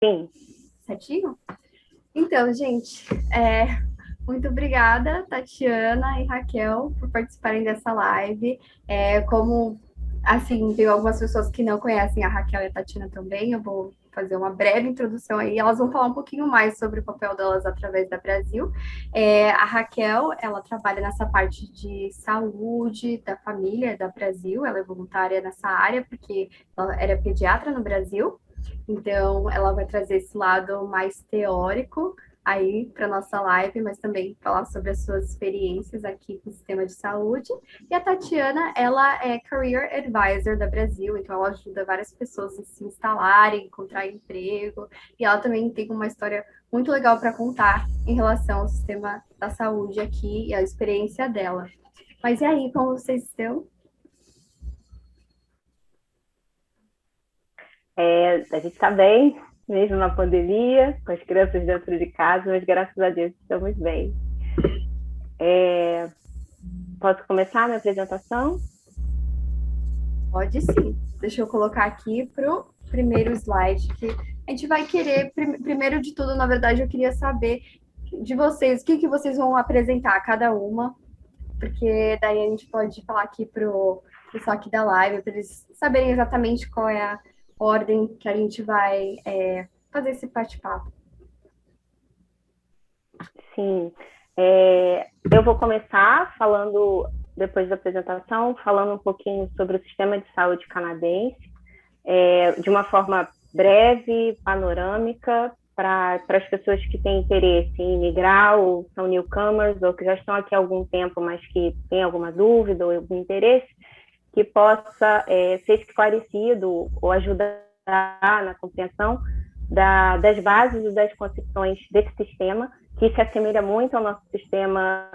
Sim, Certinho? Então, gente, muito obrigada, Tatiana e Raquel, por participarem dessa live. Como, assim, tem algumas pessoas que não conhecem a Raquel e a Tatiana também, eu vou fazer uma breve introdução aí. Elas vão falar um pouquinho mais sobre o papel delas através da Brasil. A Raquel, ela trabalha nessa parte de saúde da família da Brasil, ela é voluntária nessa área, porque ela era pediatra no Brasil. Então, ela vai trazer esse lado mais teórico aí para nossa live, mas também falar sobre as suas experiências aqui com o sistema de saúde. E a Tatiana, ela é Career Advisor da Brasil, então ela ajuda várias pessoas a se instalarem, encontrar emprego, e ela também tem uma história muito legal para contar em relação ao sistema da saúde aqui e a experiência dela. Mas e aí, como vocês estão? a gente está bem, mesmo na pandemia, com as crianças dentro de casa, mas graças a Deus estamos bem. É, Posso começar a minha apresentação? Pode sim. Deixa eu colocar aqui para o primeiro slide, que a gente vai querer, primeiro de tudo, na verdade, eu queria saber de vocês, o que, que vocês vão apresentar, cada uma, porque daí a gente pode falar aqui para o pessoal aqui da live, para eles saberem exatamente qual é a ordem que a gente vai fazer esse bate-papo. Sim. Eu vou começar falando, depois da apresentação, falando um pouquinho sobre o sistema de saúde canadense, de uma forma breve, panorâmica, para as pessoas que têm interesse em migrar, ou são newcomers, ou que já estão aqui há algum tempo, mas que têm alguma dúvida ou algum interesse, que possa ser esclarecido ou ajudar na compreensão das bases e das concepções desse sistema, que se assemelha muito ao nosso sistema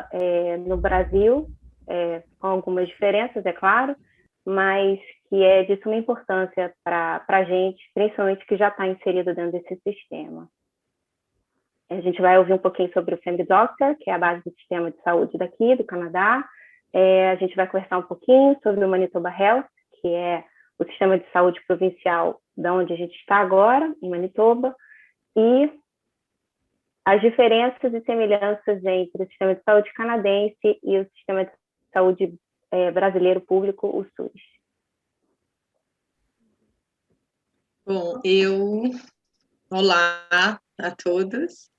no Brasil, com algumas diferenças, é claro, mas que é de suma importância para a gente, principalmente que já está inserido dentro desse sistema. A gente vai ouvir um pouquinho sobre o Family Doctor, que é a base do sistema de saúde daqui, do Canadá. A gente vai conversar um pouquinho sobre o Manitoba Health, que é o sistema de saúde provincial da onde a gente está agora, em Manitoba, e as diferenças e semelhanças entre o sistema de saúde canadense e o sistema de saúde brasileiro público, o SUS. Bom, olá a todos.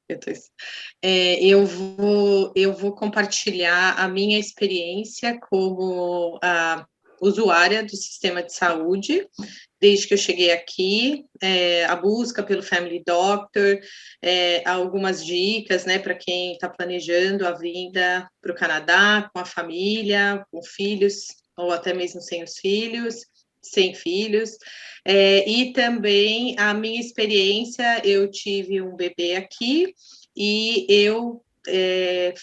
Eu, tô... eu vou compartilhar a minha experiência como usuária do sistema de saúde, desde que eu cheguei aqui, a busca pelo Family Doctor, algumas dicas, né, para quem está planejando a vinda para o Canadá, com a família, com filhos, ou até mesmo sem os filhos, sem filhos, e também a minha experiência, eu tive um bebê aqui, e eu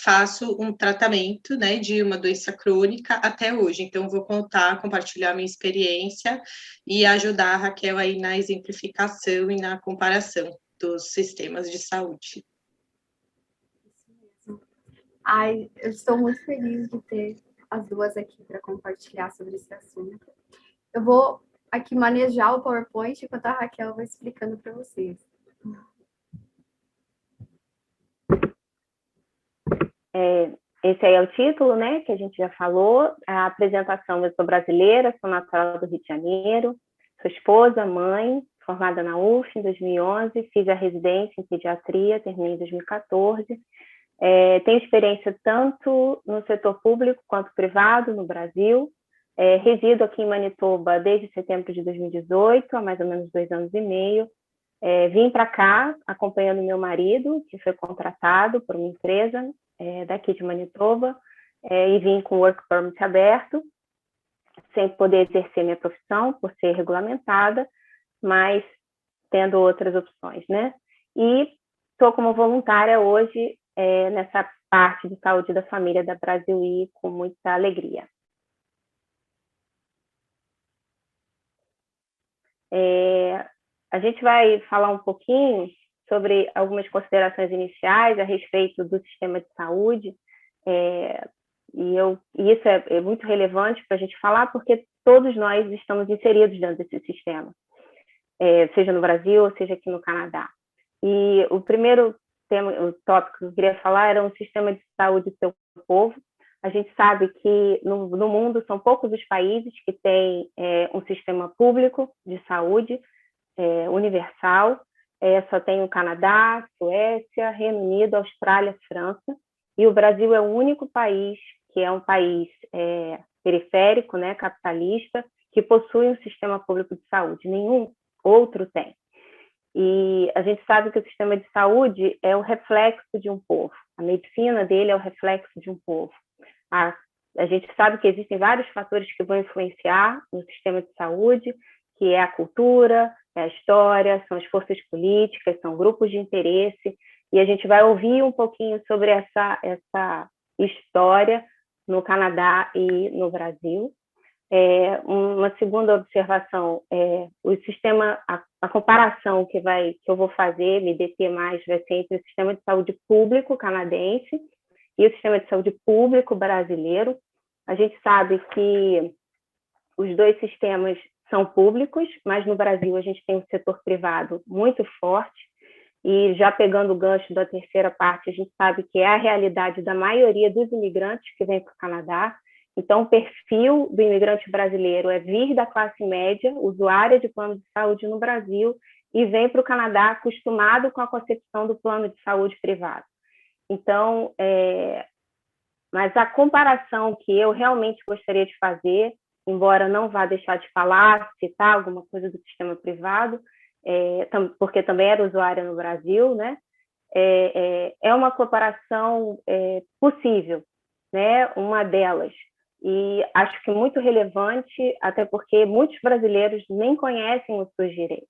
faço um tratamento, né, de uma doença crônica até hoje. Então, vou compartilhar a minha experiência e ajudar a Raquel aí na exemplificação e na comparação dos sistemas de saúde. Ai, eu estou muito feliz de ter as duas aqui para compartilhar sobre esse assunto. Eu vou aqui manejar o PowerPoint enquanto a Raquel vai explicando para vocês. Esse aí é o título, né, que a gente já falou. A apresentação: eu sou brasileira, sou natural do Rio de Janeiro, sou esposa, mãe, formada na UF em 2011, fiz a residência em pediatria, terminei em 2014. Tenho experiência tanto no setor público quanto privado no Brasil. Resido aqui em Manitoba desde setembro de 2018, há mais ou menos 2 anos e meio. Vim para cá acompanhando meu marido, que foi contratado por uma empresa daqui de Manitoba, e vim com o work permit aberto, sem poder exercer minha profissão, por ser regulamentada, mas tendo outras opções, né? E estou como voluntária hoje nessa parte de saúde da família da Brasil e com muita alegria. A gente vai falar um pouquinho sobre algumas considerações iniciais a respeito do sistema de saúde, e isso é muito relevante para a gente falar, porque todos nós estamos inseridos dentro desse sistema. seja no Brasil ou seja aqui no Canadá. E o primeiro tema, o tópico que eu queria falar era um sistema de saúde do seu povo. A gente sabe que no mundo são poucos os países que têm um sistema público de saúde universal. Só tem o Canadá, Suécia, Reino Unido, Austrália, França. E o Brasil é o único país que é um país periférico, né, capitalista, que possui um sistema público de saúde. Nenhum outro tem. E a gente sabe que o sistema de saúde é o reflexo de um povo. A medicina dele é o reflexo de um povo. A gente sabe que existem vários fatores que vão influenciar no sistema de saúde, que é a cultura, é a história, são as forças políticas, são grupos de interesse, e a gente vai ouvir um pouquinho sobre essa história no Canadá e no Brasil. Uma segunda observação o sistema, a comparação que eu vou fazer, me deter mais, vai ser entre o sistema de saúde público canadense e o sistema de saúde público brasileiro. A gente sabe que os dois sistemas são públicos, mas no Brasil a gente tem um setor privado muito forte, e já pegando o gancho da terceira parte, a gente sabe que é a realidade da maioria dos imigrantes que vêm para o Canadá. Então, o perfil do imigrante brasileiro é vir da classe média, usuária de plano de saúde no Brasil, e vem para o Canadá acostumado com a concepção do plano de saúde privado. Então, mas a comparação que eu realmente gostaria de fazer, embora não vá deixar de falar, citar alguma coisa do sistema privado, porque também era usuária no Brasil, né? É uma comparação possível, né? Uma delas. E acho que muito relevante, até porque muitos brasileiros nem conhecem os seus direitos.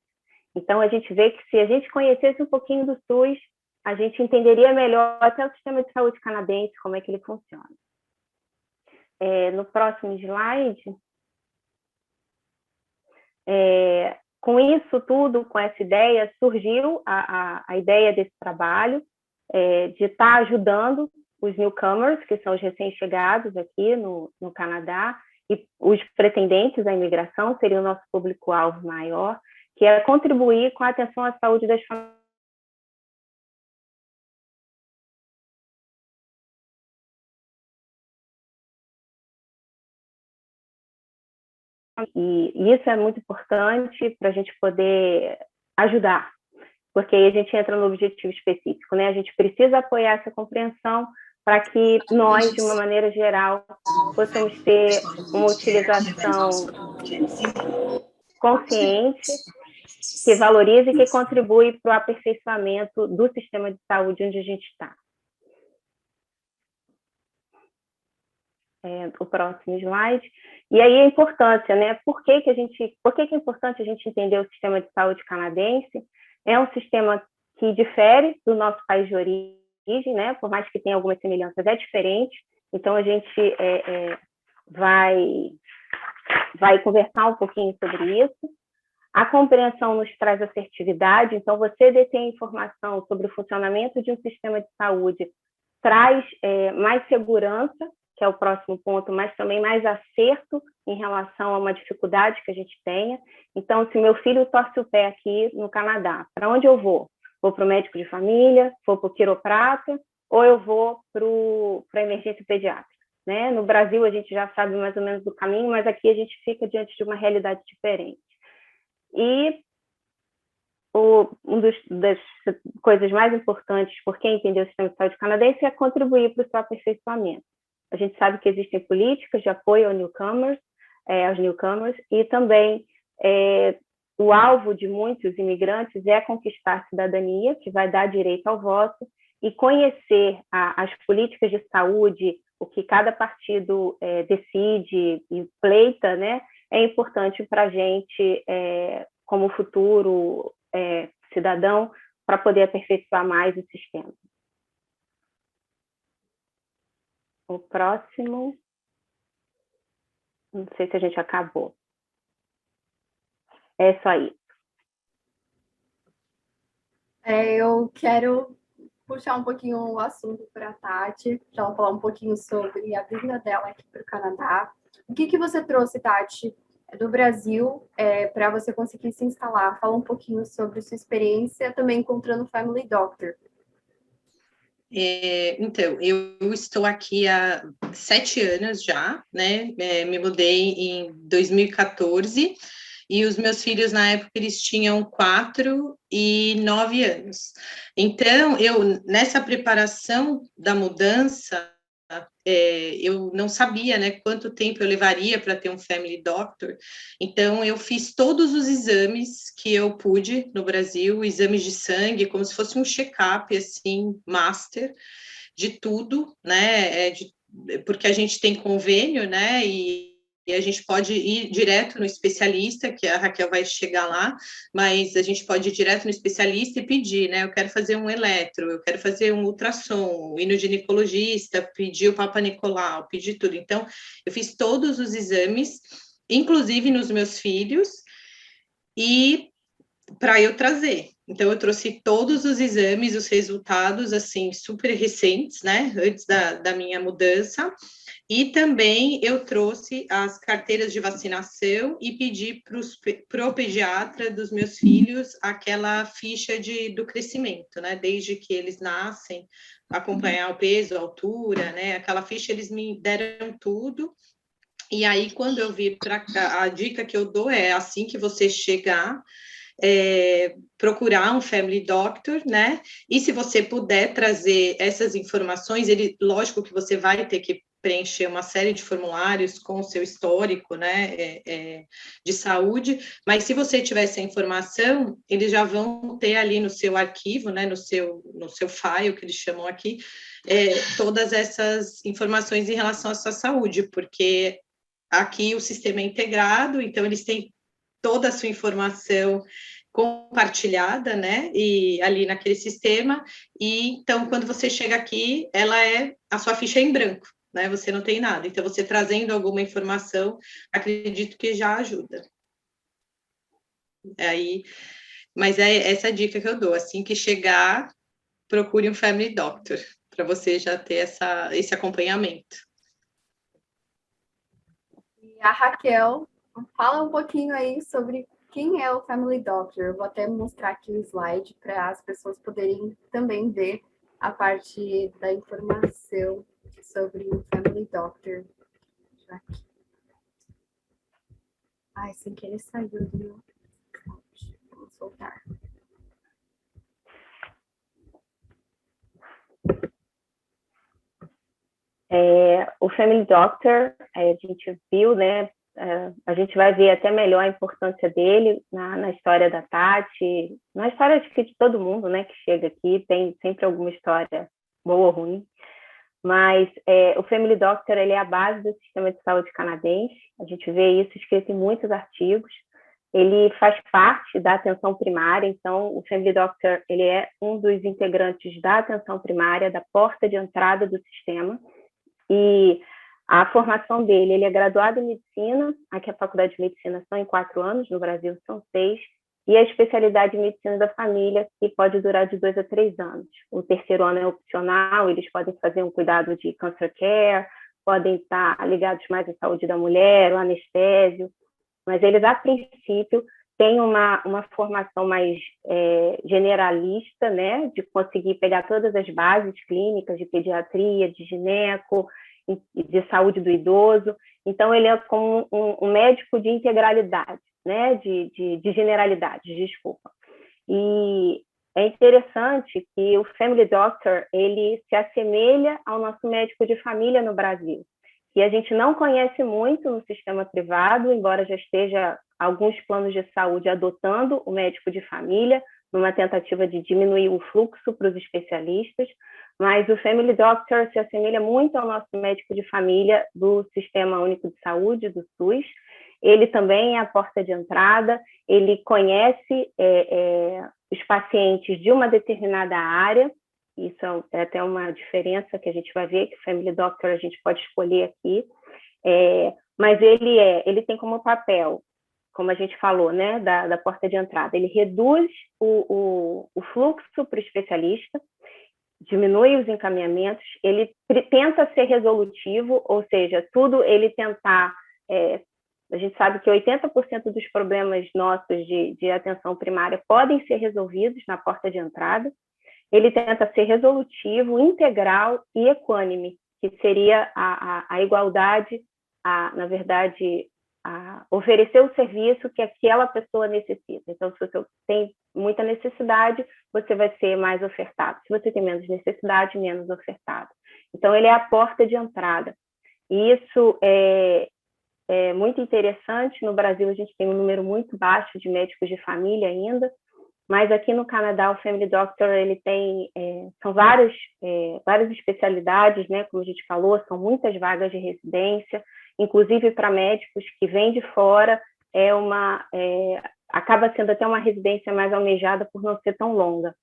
Então, a gente vê que se a gente conhecesse um pouquinho do SUS, a gente entenderia melhor até o sistema de saúde canadense, como é que ele funciona. No próximo slide, com isso tudo, com essa ideia, surgiu a ideia desse trabalho, de estar ajudando os newcomers, que são os recém-chegados aqui no Canadá, e os pretendentes à imigração seria o nosso público-alvo maior, que é contribuir com a atenção à saúde das famílias. E isso é muito importante para a gente poder ajudar, porque aí a gente entra no objetivo específico, né? A gente precisa apoiar essa compreensão para que nós, de uma maneira geral, possamos ter uma utilização consciente, que valorize e que contribui para o aperfeiçoamento do sistema de saúde onde a gente está. O próximo slide. E aí a importância, né? Por que é importante a gente entender o sistema de saúde canadense? É um sistema que difere do nosso país de origem, né? Por mais que tenha algumas semelhanças, é diferente. Então, a gente vai conversar um pouquinho sobre isso. A compreensão nos traz assertividade. Então, você detém informação sobre o funcionamento de um sistema de saúde traz mais segurança, que é o próximo ponto, mas também mais acerto em relação a uma dificuldade que a gente tenha. Então, se meu filho torce o pé aqui no Canadá, para onde eu vou? Vou para o médico de família, vou para o quiroprata, ou eu vou para a emergência pediátrica, né? No Brasil, a gente já sabe mais ou menos do caminho, mas aqui a gente fica diante de uma realidade diferente. E das coisas mais importantes por quem entender o sistema de saúde canadense é contribuir para o seu aperfeiçoamento. A gente sabe que existem políticas de apoio aos newcomers, e também o alvo de muitos imigrantes é conquistar a cidadania, que vai dar direito ao voto, e conhecer as políticas de saúde, o que cada partido decide e pleita, né, é importante para a gente, como futuro cidadão, para poder aperfeiçoar mais o sistema. O próximo, não sei se a gente acabou. É só isso. Eu quero puxar um pouquinho o assunto para a Tati, para ela falar um pouquinho sobre a vinda dela aqui para o Canadá. O que você trouxe, Tati, do Brasil para você conseguir se instalar. Fala um pouquinho sobre sua experiência também encontrando Family Doctor. Então, eu estou aqui há 7 anos já, né? Me mudei em 2014 e os meus filhos, na época, eles tinham 4 e 9 anos. Então, nessa preparação da mudança, eu não sabia, né, quanto tempo eu levaria para ter um family doctor, então eu fiz todos os exames que eu pude no Brasil, exames de sangue, como se fosse um check-up, assim, master, de tudo, né, porque a gente tem convênio, né, e a gente pode ir direto no especialista, que a Raquel vai chegar lá, mas a gente pode ir direto no especialista e pedir, né? Eu quero fazer um eletro, eu quero fazer um ultrassom, ir no ginecologista, pedir o Papa Nicolau, pedir tudo. Então, eu fiz todos os exames, inclusive nos meus filhos, e para eu trazer. Então, eu trouxe todos os exames, os resultados, assim, super recentes, né? Antes da minha mudança. E também eu trouxe as carteiras de vacinação e pedi para o pediatra dos meus filhos aquela ficha do crescimento, né? Desde que eles nascem, acompanhar o peso, a altura, né? Aquela ficha eles me deram tudo. E aí, quando eu vi para cá, a dica que eu dou é assim que você chegar, procurar um family doctor, né? E se você puder trazer essas informações, lógico que você vai ter que preencher uma série de formulários com o seu histórico, né, de saúde, mas se você tiver essa informação, eles já vão ter ali no seu arquivo, né, no seu file, que eles chamam aqui, todas essas informações em relação à sua saúde, porque aqui o sistema é integrado, então eles têm toda a sua informação compartilhada, né, e ali naquele sistema, e então quando você chega aqui, a sua ficha é em branco, né, você não tem nada, então você trazendo alguma informação, acredito que já ajuda. Mas é essa dica que eu dou, assim que chegar, procure um family doctor, para você já ter esse acompanhamento. E a Raquel, fala um pouquinho aí sobre quem é o Family Doctor. Eu vou até mostrar aqui o slide para as pessoas poderem também ver a parte da informação sobre o Family Doctor. Aqui. Ai, sem querer saiu do meu. Vamos soltar. O Family Doctor, a gente viu, né? A gente vai ver até melhor a importância dele na história da Tati, na história de todo mundo, né, que chega aqui, tem sempre alguma história boa ou ruim, mas o Family Doctor, ele é a base do sistema de saúde canadense, a gente vê isso escrito em muitos artigos, ele faz parte da atenção primária, então o Family Doctor, ele é um dos integrantes da atenção primária, da porta de entrada do sistema, e a formação dele, ele é graduado em medicina, aqui a faculdade de medicina são em 4 anos, no Brasil são 6, e a especialidade em medicina da família, que pode durar de 2 a 3 anos. O 3º ano é opcional, eles podem fazer um cuidado de cancer care, podem estar ligados mais à saúde da mulher, o anestésio, mas eles, a princípio, têm uma formação mais generalista, né, de conseguir pegar todas as bases clínicas de pediatria, de gineco, de saúde do idoso. Então, ele é como um médico de integralidade, né, de generalidade, desculpa. E é interessante que o Family Doctor, ele se assemelha ao nosso médico de família no Brasil, que a gente não conhece muito no sistema privado, embora já esteja alguns planos de saúde adotando o médico de família, numa tentativa de diminuir o fluxo para os especialistas, mas o Family Doctor se assemelha muito ao nosso médico de família do Sistema Único de Saúde, do SUS. Ele também é a porta de entrada, ele conhece os pacientes de uma determinada área, isso é até uma diferença que a gente vai ver, que o Family Doctor a gente pode escolher aqui, mas ele tem como papel, como a gente falou, né, da porta de entrada, ele reduz o fluxo para o especialista, diminui os encaminhamentos, ele tenta ser resolutivo, ou seja, tudo ele tentar A gente sabe que 80% dos problemas nossos de atenção primária podem ser resolvidos na porta de entrada. Ele tenta ser resolutivo, integral e equânime, que seria a igualdade, na verdade, a oferecer o serviço que aquela pessoa necessita. Então, se você tem muita necessidade, você vai ser mais ofertado. Se você tem menos necessidade, menos ofertado. Então, ele é a porta de entrada. E isso é muito interessante. No Brasil, a gente tem um número muito baixo de médicos de família ainda, mas aqui no Canadá, o Family Doctor, ele tem, são várias especialidades, né? Como a gente falou, são muitas vagas de residência, inclusive para médicos que vêm de fora, acaba sendo até uma residência mais almejada por não ser tão longa.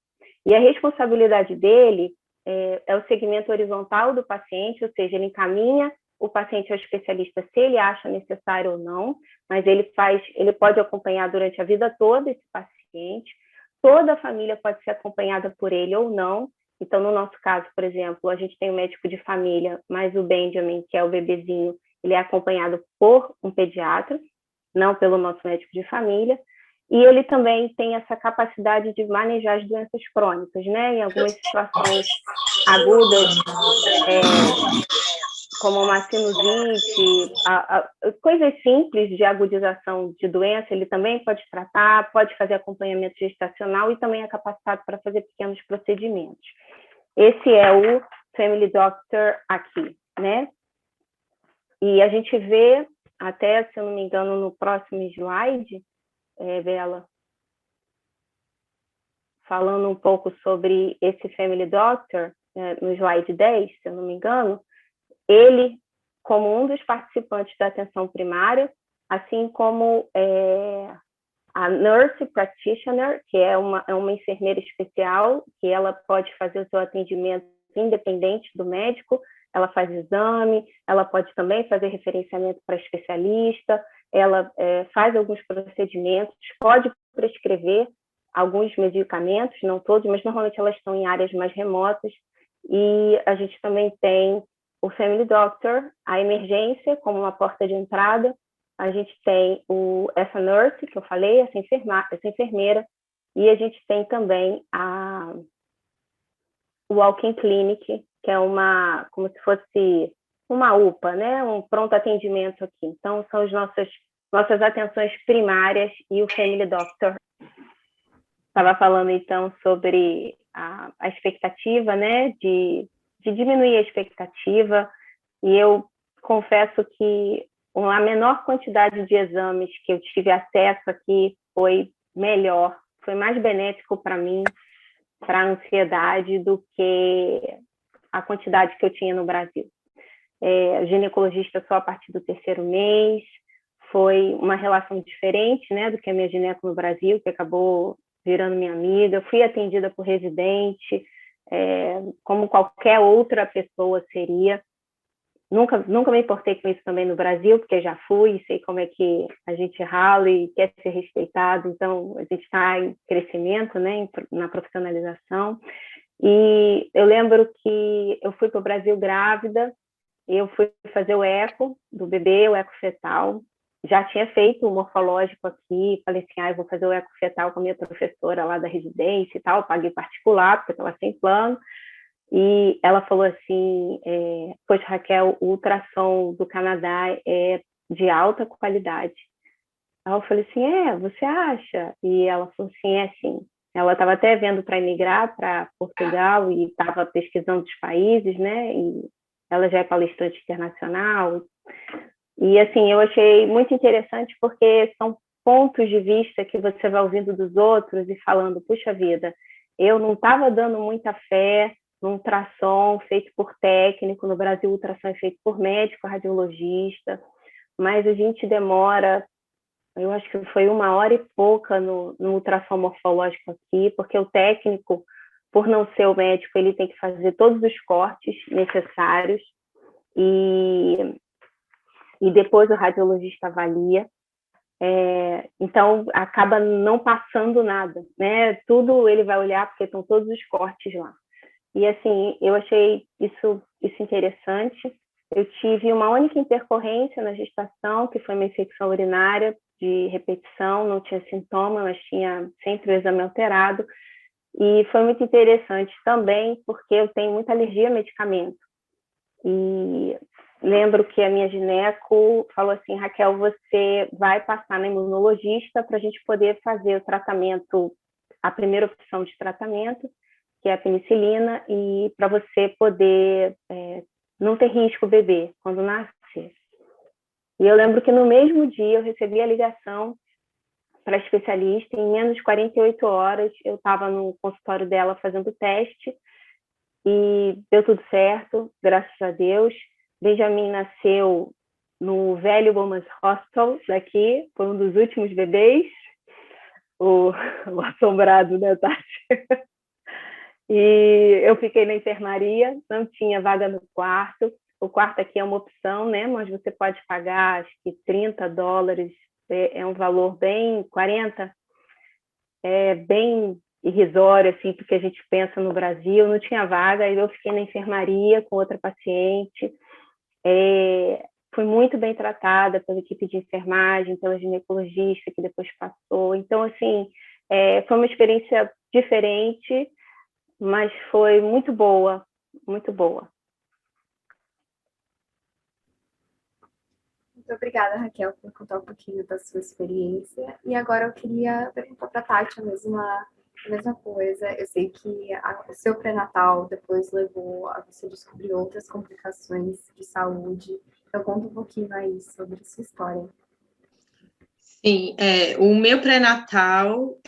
E a responsabilidade dele é o segmento horizontal do paciente, ou seja, ele encaminha o paciente ao especialista se ele acha necessário ou não, mas ele pode acompanhar durante a vida toda esse paciente. Toda a família pode ser acompanhada por ele ou não. Então, no nosso caso, por exemplo, a gente tem um médico de família, mas o Benjamin, que é o bebezinho, ele é acompanhado por um pediatra, não pelo nosso médico de família. E ele também tem essa capacidade de manejar as doenças crônicas, né? Em algumas situações agudas, como uma sinusite, coisas simples de agudização de doença, ele também pode tratar, pode fazer acompanhamento gestacional e também é capacitado para fazer pequenos procedimentos. Esse é o Family Doctor aqui, né? E a gente vê, até, se eu não me engano, no próximo slide, Bela, falando um pouco sobre esse Family Doctor, no slide 10, se eu não me engano, ele, como um dos participantes da atenção primária, assim como a Nurse Practitioner, que é uma enfermeira especial, que ela pode fazer o seu atendimento independente do médico, ela faz exame, ela pode também fazer referenciamento para especialista, ela faz alguns procedimentos, pode prescrever alguns medicamentos, não todos, mas normalmente elas estão em áreas mais remotas, e a gente também tem o Family Doctor, a emergência como uma porta de entrada, a gente tem essa nurse que eu falei, essa enfermeira, e a gente tem também o Walk-in Clinic, que é como se fosse uma UPA, né? Um pronto atendimento aqui. Então, são as nossas atenções primárias e o Family Doctor. Estava falando, então, sobre a expectativa, né? De diminuir a expectativa, e eu confesso que a menor quantidade de exames que eu tive acesso aqui foi melhor, foi mais benéfico para mim, para a ansiedade, do que a quantidade que eu tinha no Brasil. Ginecologista só a partir do 3º mês, foi uma relação diferente, né, do que a minha gineco no Brasil, que acabou virando minha amiga. Fui atendida por residente, como qualquer outra pessoa seria. Nunca me importei com isso também no Brasil, porque já fui, sei como é que a gente rala e quer ser respeitado, então a gente está em crescimento, né, na profissionalização. E eu lembro que eu fui para o Brasil grávida, eu fui fazer o eco do bebê, o eco fetal, já tinha feito o morfológico aqui, falei assim, eu vou fazer o eco fetal com a minha professora lá da residência e tal, paguei particular, porque eu estava sem plano. E ela falou assim, poxa, Raquel, o ultrassom do Canadá é de alta qualidade. Aí eu falei assim, você acha? E ela falou assim, sim. Ela estava até vendo para emigrar para Portugal e estava pesquisando os países, né? E ela já é palestrante internacional. E, assim, eu achei muito interessante porque são pontos de vista que você vai ouvindo dos outros e falando, puxa vida, eu não estava dando muita fé no ultrassom feito por técnico, no Brasil o ultrassom é feito por médico, radiologista, mas a gente demora, eu acho que foi 1h e pouca no ultrassom morfológico aqui, porque o técnico, por não ser o médico, ele tem que fazer todos os cortes necessários e depois o radiologista avalia. Então, acaba não passando nada, né? Tudo ele vai olhar porque estão todos os cortes lá. E, assim, eu achei isso interessante. Eu tive uma única intercorrência na gestação, que foi uma infecção urinária de repetição, não tinha sintoma, mas tinha sempre o exame alterado. E foi muito interessante também, porque eu tenho muita alergia a medicamento. E lembro que a minha gineco falou assim: Raquel, você vai passar na imunologista para a gente poder fazer o tratamento, a primeira opção de tratamento, que é a penicilina, e para você poder não ter risco bebê quando nascer. E eu lembro que no mesmo dia eu recebi a ligação para a especialista, em menos de 48 horas eu estava no consultório dela fazendo o teste, e deu tudo certo, graças a Deus. Benjamin nasceu no velho Women's Hospital daqui, foi um dos últimos bebês, o assombrado, né, Tati? E eu fiquei na enfermaria, não tinha vaga no quarto. O quarto aqui é uma opção, né, mas você pode pagar, acho que $30, é um valor bem, 40, é bem irrisório, assim, porque a gente pensa no Brasil, não tinha vaga, aí eu fiquei na enfermaria com outra paciente, fui muito bem tratada pela equipe de enfermagem, pela ginecologista que depois passou, então, assim, foi uma experiência diferente, mas foi muito boa, muito boa. Muito obrigada, Raquel, por contar um pouquinho da sua experiência. E agora eu queria perguntar para a Tati a mesma coisa. Eu sei que o seu pré-natal depois levou a você descobrir outras complicações de saúde. Então, conta um pouquinho aí sobre a sua história. Sim, o meu pré-natal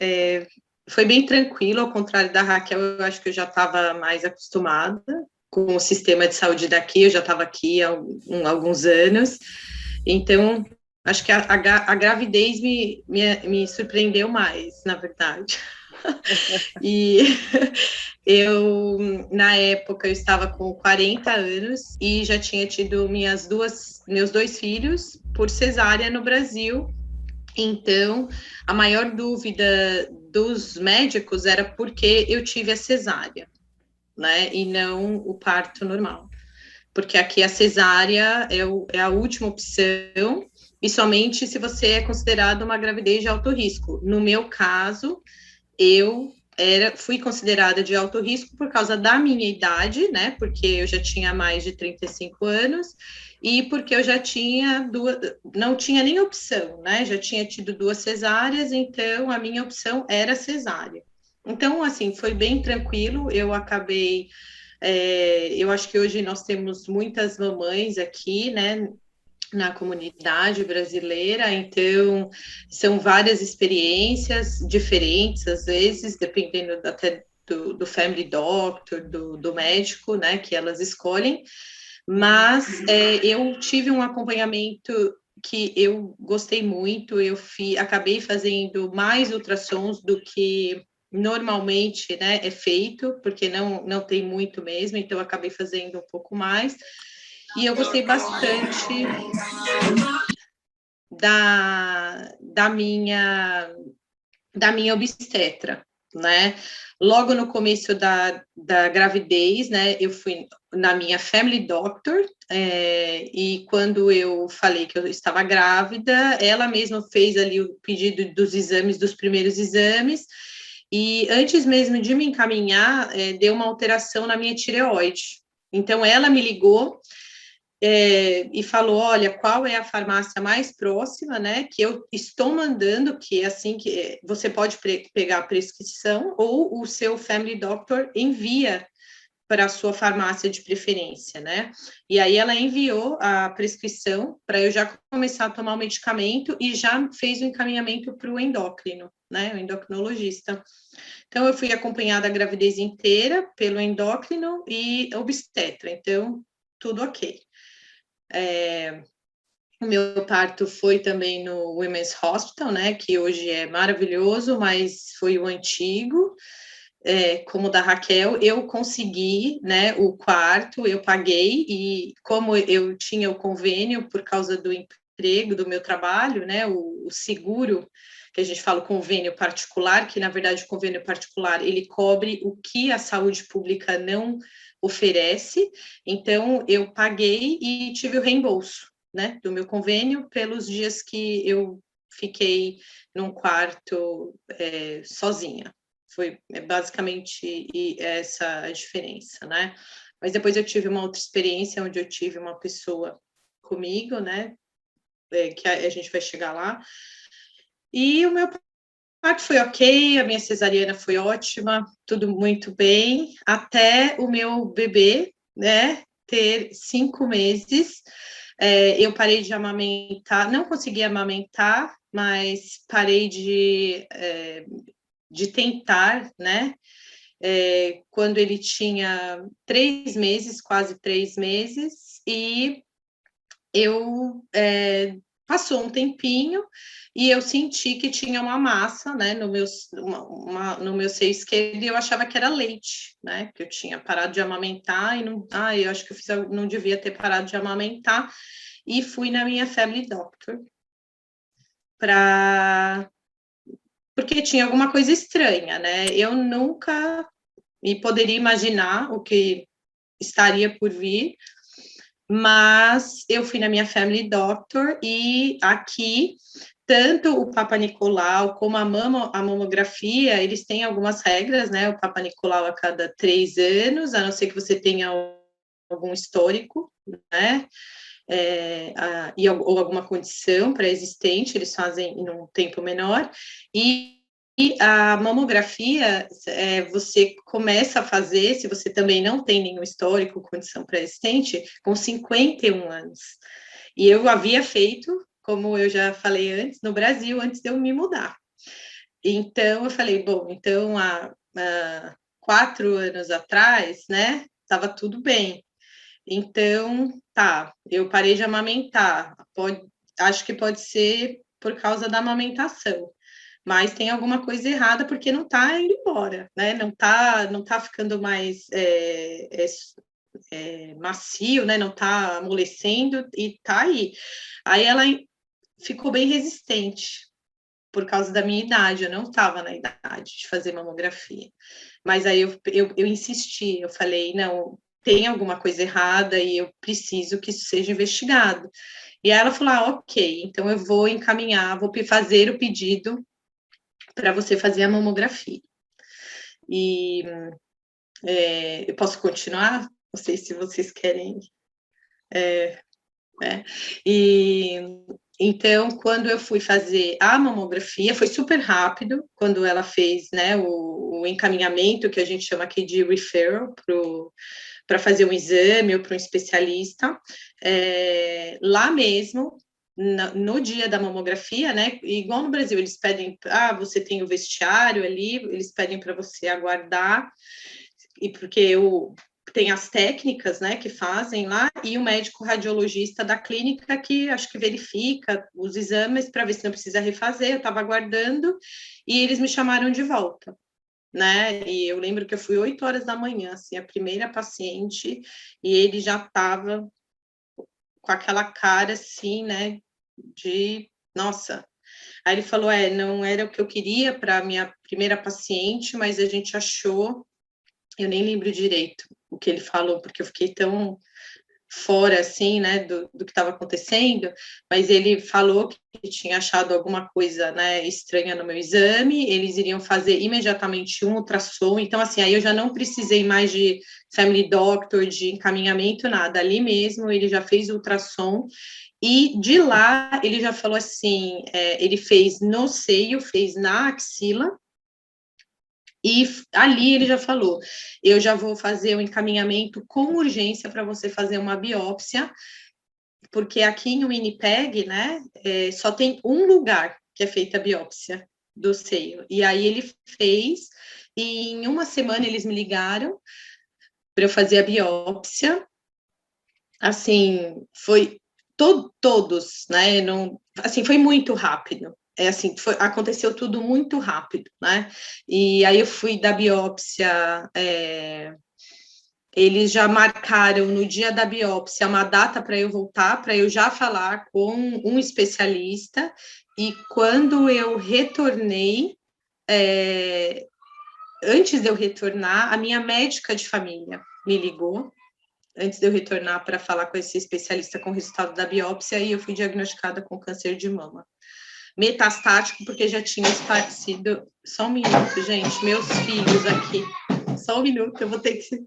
foi bem tranquilo, ao contrário da Raquel, eu acho que eu já estava mais acostumada com o sistema de saúde daqui, eu já estava aqui há alguns anos, então acho que a gravidez me surpreendeu mais, na verdade. E na época, eu estava com 40 anos e já tinha tido meus 2 filhos por cesárea no Brasil. Então, a maior dúvida dos médicos era porque eu tive a cesárea, né, e não o parto normal. Porque aqui a cesárea é a última opção, e somente se você é considerado uma gravidez de alto risco. No meu caso, eu fui considerada de alto risco por causa da minha idade, né, porque eu já tinha mais de 35 anos, e porque eu já tinha não tinha nem opção, né, já tinha tido 2 cesáreas, então a minha opção era cesárea. Então, assim, foi bem tranquilo, eu acabei, eu acho que hoje nós temos muitas mamães aqui, né, na comunidade brasileira, então são várias experiências diferentes, às vezes, dependendo até do family doctor, do médico, né, que elas escolhem, mas eu tive um acompanhamento que eu gostei muito, acabei fazendo mais ultrassons do que normalmente, né, é feito, porque não tem muito mesmo, então eu acabei fazendo um pouco mais, e eu gostei bastante da minha obstetra, né? Logo no começo da gravidez, né, eu fui na minha family doctor, e quando eu falei que eu estava grávida, ela mesma fez ali o pedido dos exames, dos primeiros exames, e antes mesmo de me encaminhar, deu uma alteração na minha tireoide. Então, ela me ligou e falou, olha, qual é a farmácia mais próxima, né, que eu estou mandando, que é assim que você pode pegar a prescrição, ou o seu family doctor envia para a sua farmácia de preferência, né, e aí ela enviou a prescrição para eu já começar a tomar o medicamento e já fez o encaminhamento para o endócrino, né, o endocrinologista. Então, eu fui acompanhada a gravidez inteira pelo endócrino e obstetra, então, tudo ok. O meu parto foi também no Women's Hospital, né, que hoje é maravilhoso, mas foi o antigo, como o da Raquel. Eu consegui, né, o quarto, eu paguei, e como eu tinha o convênio por causa do emprego, do meu trabalho, né, o seguro, que a gente fala o convênio particular, que na verdade o convênio particular, ele cobre o que a saúde pública não oferece, então eu paguei e tive o reembolso, né, do meu convênio pelos dias que eu fiquei num quarto sozinha. Foi basicamente essa a diferença, né? Mas depois eu tive uma outra experiência onde eu tive uma pessoa comigo, né? Que a gente vai chegar lá. E o meu parto foi ok, a minha cesariana foi ótima, tudo muito bem, até o meu bebê, né, ter 5 meses. Eu parei de amamentar, não consegui amamentar, mas parei de tentar, né? Quando ele tinha 3 meses, quase 3 meses, e eu passou um tempinho e eu senti que tinha uma massa, né, no meu seio esquerdo, e eu achava que era leite, né, que eu tinha parado de amamentar e não, eu acho que não devia ter parado de amamentar, e fui na minha family doctor porque tinha alguma coisa estranha, né? Eu nunca me poderia imaginar o que estaria por vir, mas eu fui na minha family doctor e aqui tanto o Papa Nicolau como a mamografia, eles têm algumas regras, né? O Papa Nicolau a cada 3 anos, a não ser que você tenha algum histórico, né? Ou alguma condição pré-existente, eles fazem em um tempo menor, e a mamografia, você começa a fazer, se você também não tem nenhum histórico, condição pré-existente, com 51 anos. E eu havia feito, como eu já falei antes, no Brasil, antes de eu me mudar. Então, eu falei, bom, então, há 4 anos atrás, né, estava tudo bem. Então, tá, eu parei de amamentar. Acho que pode ser por causa da amamentação, mas tem alguma coisa errada porque não está indo embora, né? Não tá ficando mais macio, né? Não está amolecendo e tá aí. Aí ela ficou bem resistente por causa da minha idade. Eu não estava na idade de fazer mamografia, mas aí eu insisti. Eu falei, não, tem alguma coisa errada e eu preciso que isso seja investigado. E aí ela falou, ok, então eu vou encaminhar, vou fazer o pedido para você fazer a mamografia. E eu posso continuar? Não sei se vocês querem. E então, quando eu fui fazer a mamografia, foi super rápido, quando ela fez, né, o encaminhamento, que a gente chama aqui de referral, para fazer um exame ou para um especialista. Lá mesmo, no dia da mamografia, né, igual no Brasil, eles pedem, você tem o vestiário ali, eles pedem para você aguardar, e porque tem as técnicas, né, que fazem lá, e o médico radiologista da clínica que acho que verifica os exames para ver se não precisa refazer. Eu estava aguardando e eles me chamaram de volta, né? E eu lembro que eu fui 8 horas da manhã, assim, a primeira paciente, e ele já estava com aquela cara assim, né, de nossa. Aí ele falou: não era o que eu queria para a minha primeira paciente, mas a gente achou. Eu nem lembro direito o que ele falou, porque eu fiquei tão fora, assim, né, do que estava acontecendo, mas ele falou que tinha achado alguma coisa, né, estranha no meu exame, eles iriam fazer imediatamente um ultrassom, então, assim, aí eu já não precisei mais de family doctor, de encaminhamento, nada, ali mesmo ele já fez o ultrassom, e de lá ele já falou assim, ele fez no seio, fez na axila, e ali ele já falou, eu já vou fazer o encaminhamento com urgência para você fazer uma biópsia, porque aqui em Winnipeg, né, só tem um lugar que é feita a biópsia do seio. E aí ele fez, e em uma semana eles me ligaram para eu fazer a biópsia. Assim, foi todos, né, não, assim, foi muito rápido. Assim, aconteceu tudo muito rápido, né? E aí eu fui da biópsia, eles já marcaram no dia da biópsia uma data para eu voltar, para eu já falar com um especialista, e quando eu retornei, antes de eu retornar, a minha médica de família me ligou, antes de eu retornar para falar com esse especialista com o resultado da biópsia, e eu fui diagnosticada com câncer de mama. Metastático, porque já tinha esparcido... Só um minuto, gente, meus filhos aqui. Só um minuto, eu vou ter que...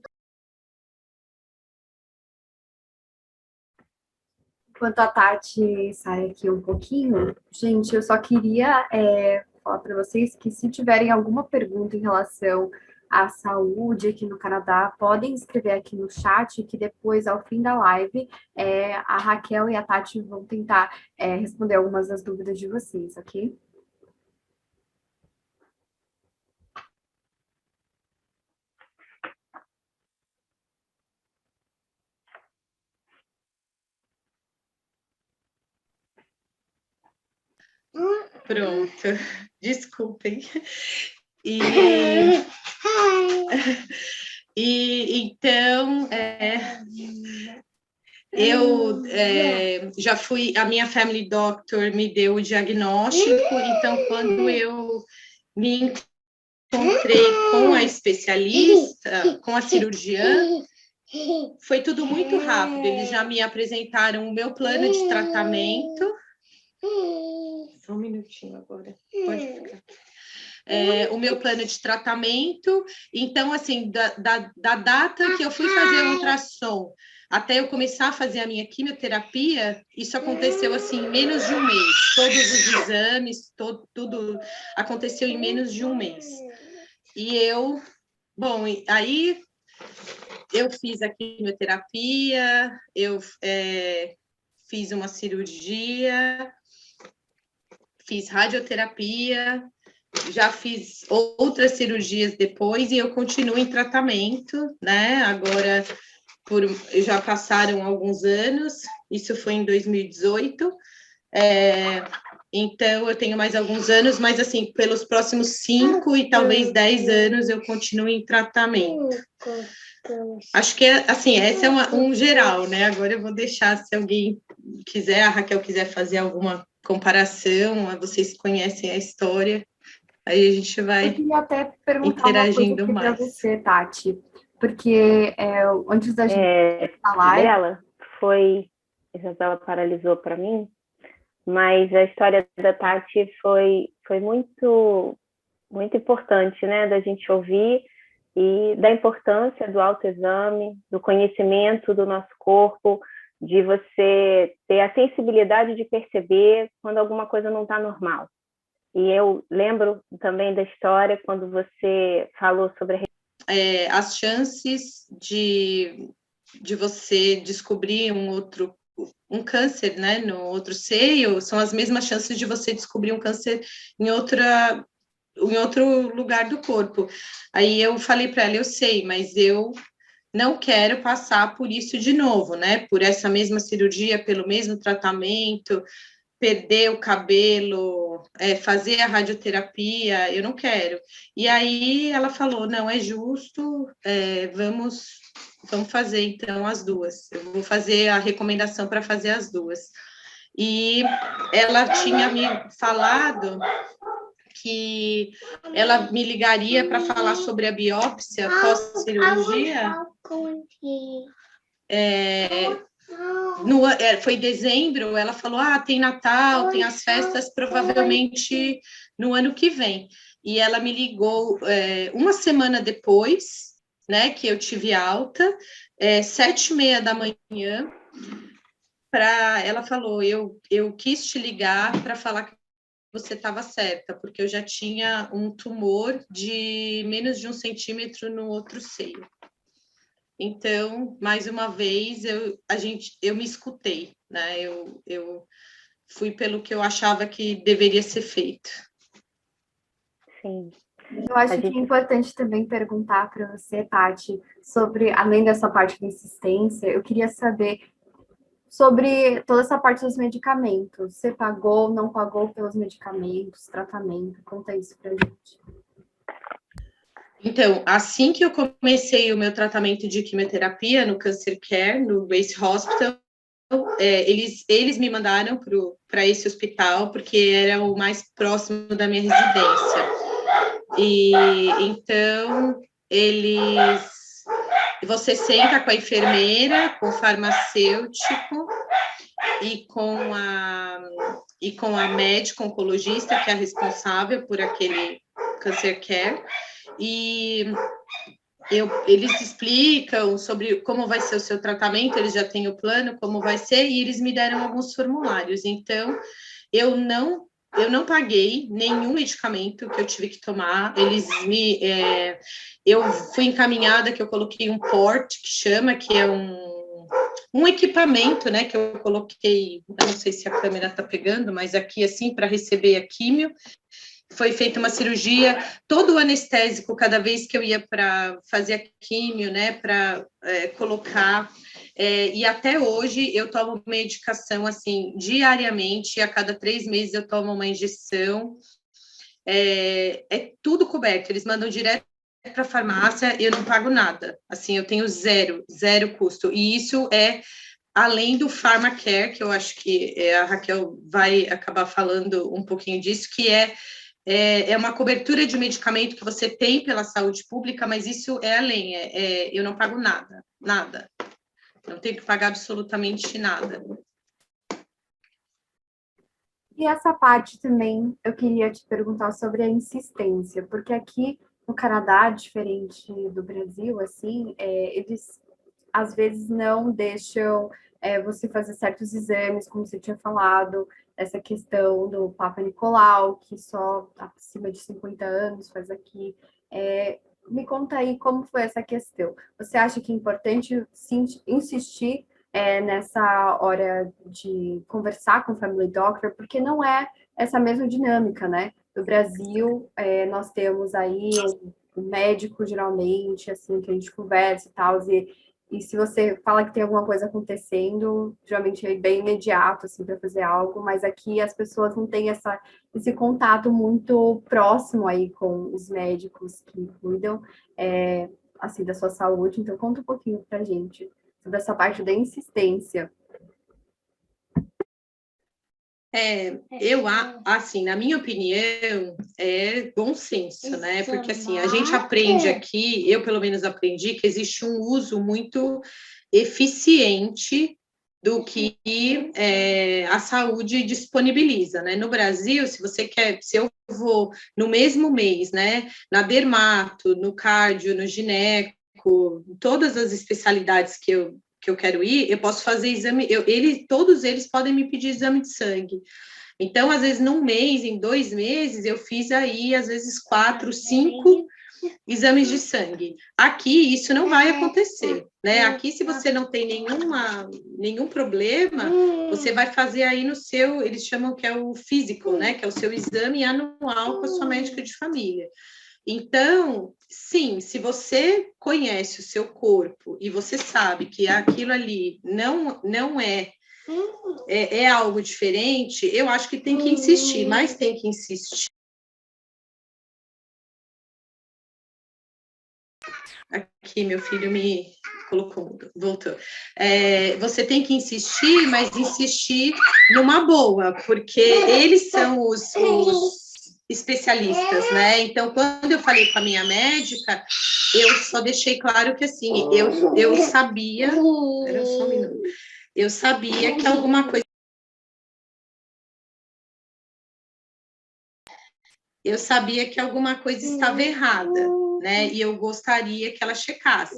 Enquanto a Tati sai aqui um pouquinho, gente, eu só queria falar para vocês que se tiverem alguma pergunta em relação à saúde aqui no Canadá, podem escrever aqui no chat, que depois, ao fim da live, a Raquel e a Tati vão tentar responder algumas das dúvidas de vocês, ok? Pronto, desculpem. Então, eu já fui, a minha family doctor me deu o diagnóstico, então quando eu me encontrei com a especialista, com a cirurgiã, foi tudo muito rápido, eles já me apresentaram o meu plano de tratamento. Só um minutinho agora, pode ficar. O meu plano de tratamento, então, assim, da data que eu fui fazer o ultrassom até eu começar a fazer a minha quimioterapia, isso aconteceu, assim, em menos de um mês. Todos os exames, tudo aconteceu em menos de um mês. E aí eu fiz a quimioterapia, eu fiz uma cirurgia, fiz radioterapia, já fiz outras cirurgias depois e eu continuo em tratamento, né? Agora, já passaram alguns anos, isso foi em 2018, então eu tenho mais alguns anos, mas assim, pelos próximos 5 e talvez 10 anos eu continuo em tratamento. Acho que assim, esse é um geral, né? Agora eu vou deixar, se alguém quiser, a Raquel quiser fazer alguma comparação, vocês conhecem a história, aí a gente vai Eu queria até perguntar interagindo uma coisa para mais. você, Tati, porque antes da gente falar... Isabela, Isabela paralisou para mim, mas a história da Tati foi muito, muito importante, né, da gente ouvir, e da importância do autoexame, do conhecimento do nosso corpo, de você ter a sensibilidade de perceber quando alguma coisa não está normal. E eu lembro também da história quando você falou sobre as chances de você descobrir um câncer, né, no outro seio, são as mesmas chances de você descobrir um câncer em outro lugar do corpo. Aí eu falei para ela, eu sei, mas eu não quero passar por isso de novo, né? Por essa mesma cirurgia, pelo mesmo tratamento, perder o cabelo, fazer a radioterapia, eu não quero. E aí ela falou, não, é justo, vamos fazer então as duas. Eu vou fazer a recomendação para fazer as duas. E ela tinha me falado que ela me ligaria para falar sobre a biópsia pós-cirurgia. Foi em dezembro, ela falou, tem Natal, tem as festas, provavelmente no ano que vem. E ela me ligou uma semana depois, né, que eu tive alta, 7h30 da manhã, ela falou, eu quis te ligar para falar que você estava certa, porque eu já tinha um tumor de menos de 1 centímetro no outro seio. Então, mais uma vez, eu me escutei, né? Eu fui pelo que eu achava que deveria ser feito. Sim. Eu acho que é importante também perguntar para você, Tati, sobre, além dessa parte da insistência, eu queria saber sobre toda essa parte dos medicamentos. Você pagou, não pagou pelos medicamentos, tratamento? Conta isso pra gente. Então, assim que eu comecei o meu tratamento de quimioterapia no Cancer Care, no Grace Hospital, eles me mandaram para esse hospital, porque era o mais próximo da minha residência. E então, eles E você senta com a enfermeira, com o farmacêutico e com a médica oncologista, que é a responsável por aquele cancer care, e eles explicam sobre como vai ser o seu tratamento, eles já têm o plano, como vai ser, e eles me deram alguns formulários. Então, eu não paguei nenhum medicamento que eu tive que tomar. Eu fui encaminhada, que eu coloquei um port, que chama, que é um equipamento, né, que eu coloquei, eu não sei se a câmera está pegando, mas aqui, assim, para receber a químio. Foi feita uma cirurgia, todo o anestésico, cada vez que eu ia para fazer a químio, né, para colocar, e até hoje eu tomo medicação, assim, diariamente, a cada 3 meses eu tomo uma injeção, é tudo coberto, eles mandam direto para a farmácia, eu não pago nada, assim, eu tenho zero custo, e isso é além do PharmaCare, que eu acho que a Raquel vai acabar falando um pouquinho disso, que é uma cobertura de medicamento que você tem pela saúde pública, mas isso é além, eu não pago nada. Não tenho que pagar absolutamente nada. E essa parte também eu queria te perguntar sobre a insistência, porque aqui no Canadá, diferente do Brasil, assim, eles às vezes não deixam você fazer certos exames, como você tinha falado, essa questão do Papa Nicolau, que só acima de 50 anos faz aqui. Me conta aí como foi essa questão. Você acha que é importante sim, insistir nessa hora de conversar com o Family Doctor, porque não é essa mesma dinâmica, né? No Brasil, nós temos aí um médico, geralmente, assim, que a gente conversa e tal, e se você fala que tem alguma coisa acontecendo, geralmente é bem imediato, assim, para fazer algo, mas aqui as pessoas não têm esse contato muito próximo aí com os médicos que cuidam, assim, da sua saúde. Então, conta um pouquinho pra gente sobre essa parte da insistência. Assim, na minha opinião, é bom senso, né? Porque, assim, a gente aprende aqui, eu pelo menos aprendi, que existe um uso muito eficiente do que a saúde disponibiliza, né? No Brasil, se eu vou no mesmo mês, né, na dermato, no cardio, no gineco, todas as especialidades que eu quero ir, eu posso fazer exame, todos eles podem me pedir exame de sangue. Então, às vezes, num mês, em 2 meses, eu fiz aí, às vezes, 4, 5 exames de sangue. Aqui, isso não vai acontecer, né? Aqui, se você não tem nenhum problema, você vai fazer aí no seu, eles chamam que é o physical, né? Que é o seu exame anual com a sua médica de família. Então, sim, se você conhece o seu corpo e você sabe que aquilo ali não é algo diferente, eu acho que tem que insistir, mas tem que insistir. Aqui, meu filho me colocou, voltou. Você tem que insistir, mas insistir numa boa, porque eles são os especialistas, né? Então, quando eu falei com a minha médica, eu só deixei claro que, assim, eu sabia... Espera só um minuto. Eu sabia que alguma coisa... Eu sabia que alguma coisa estava errada, né? E eu gostaria que ela checasse,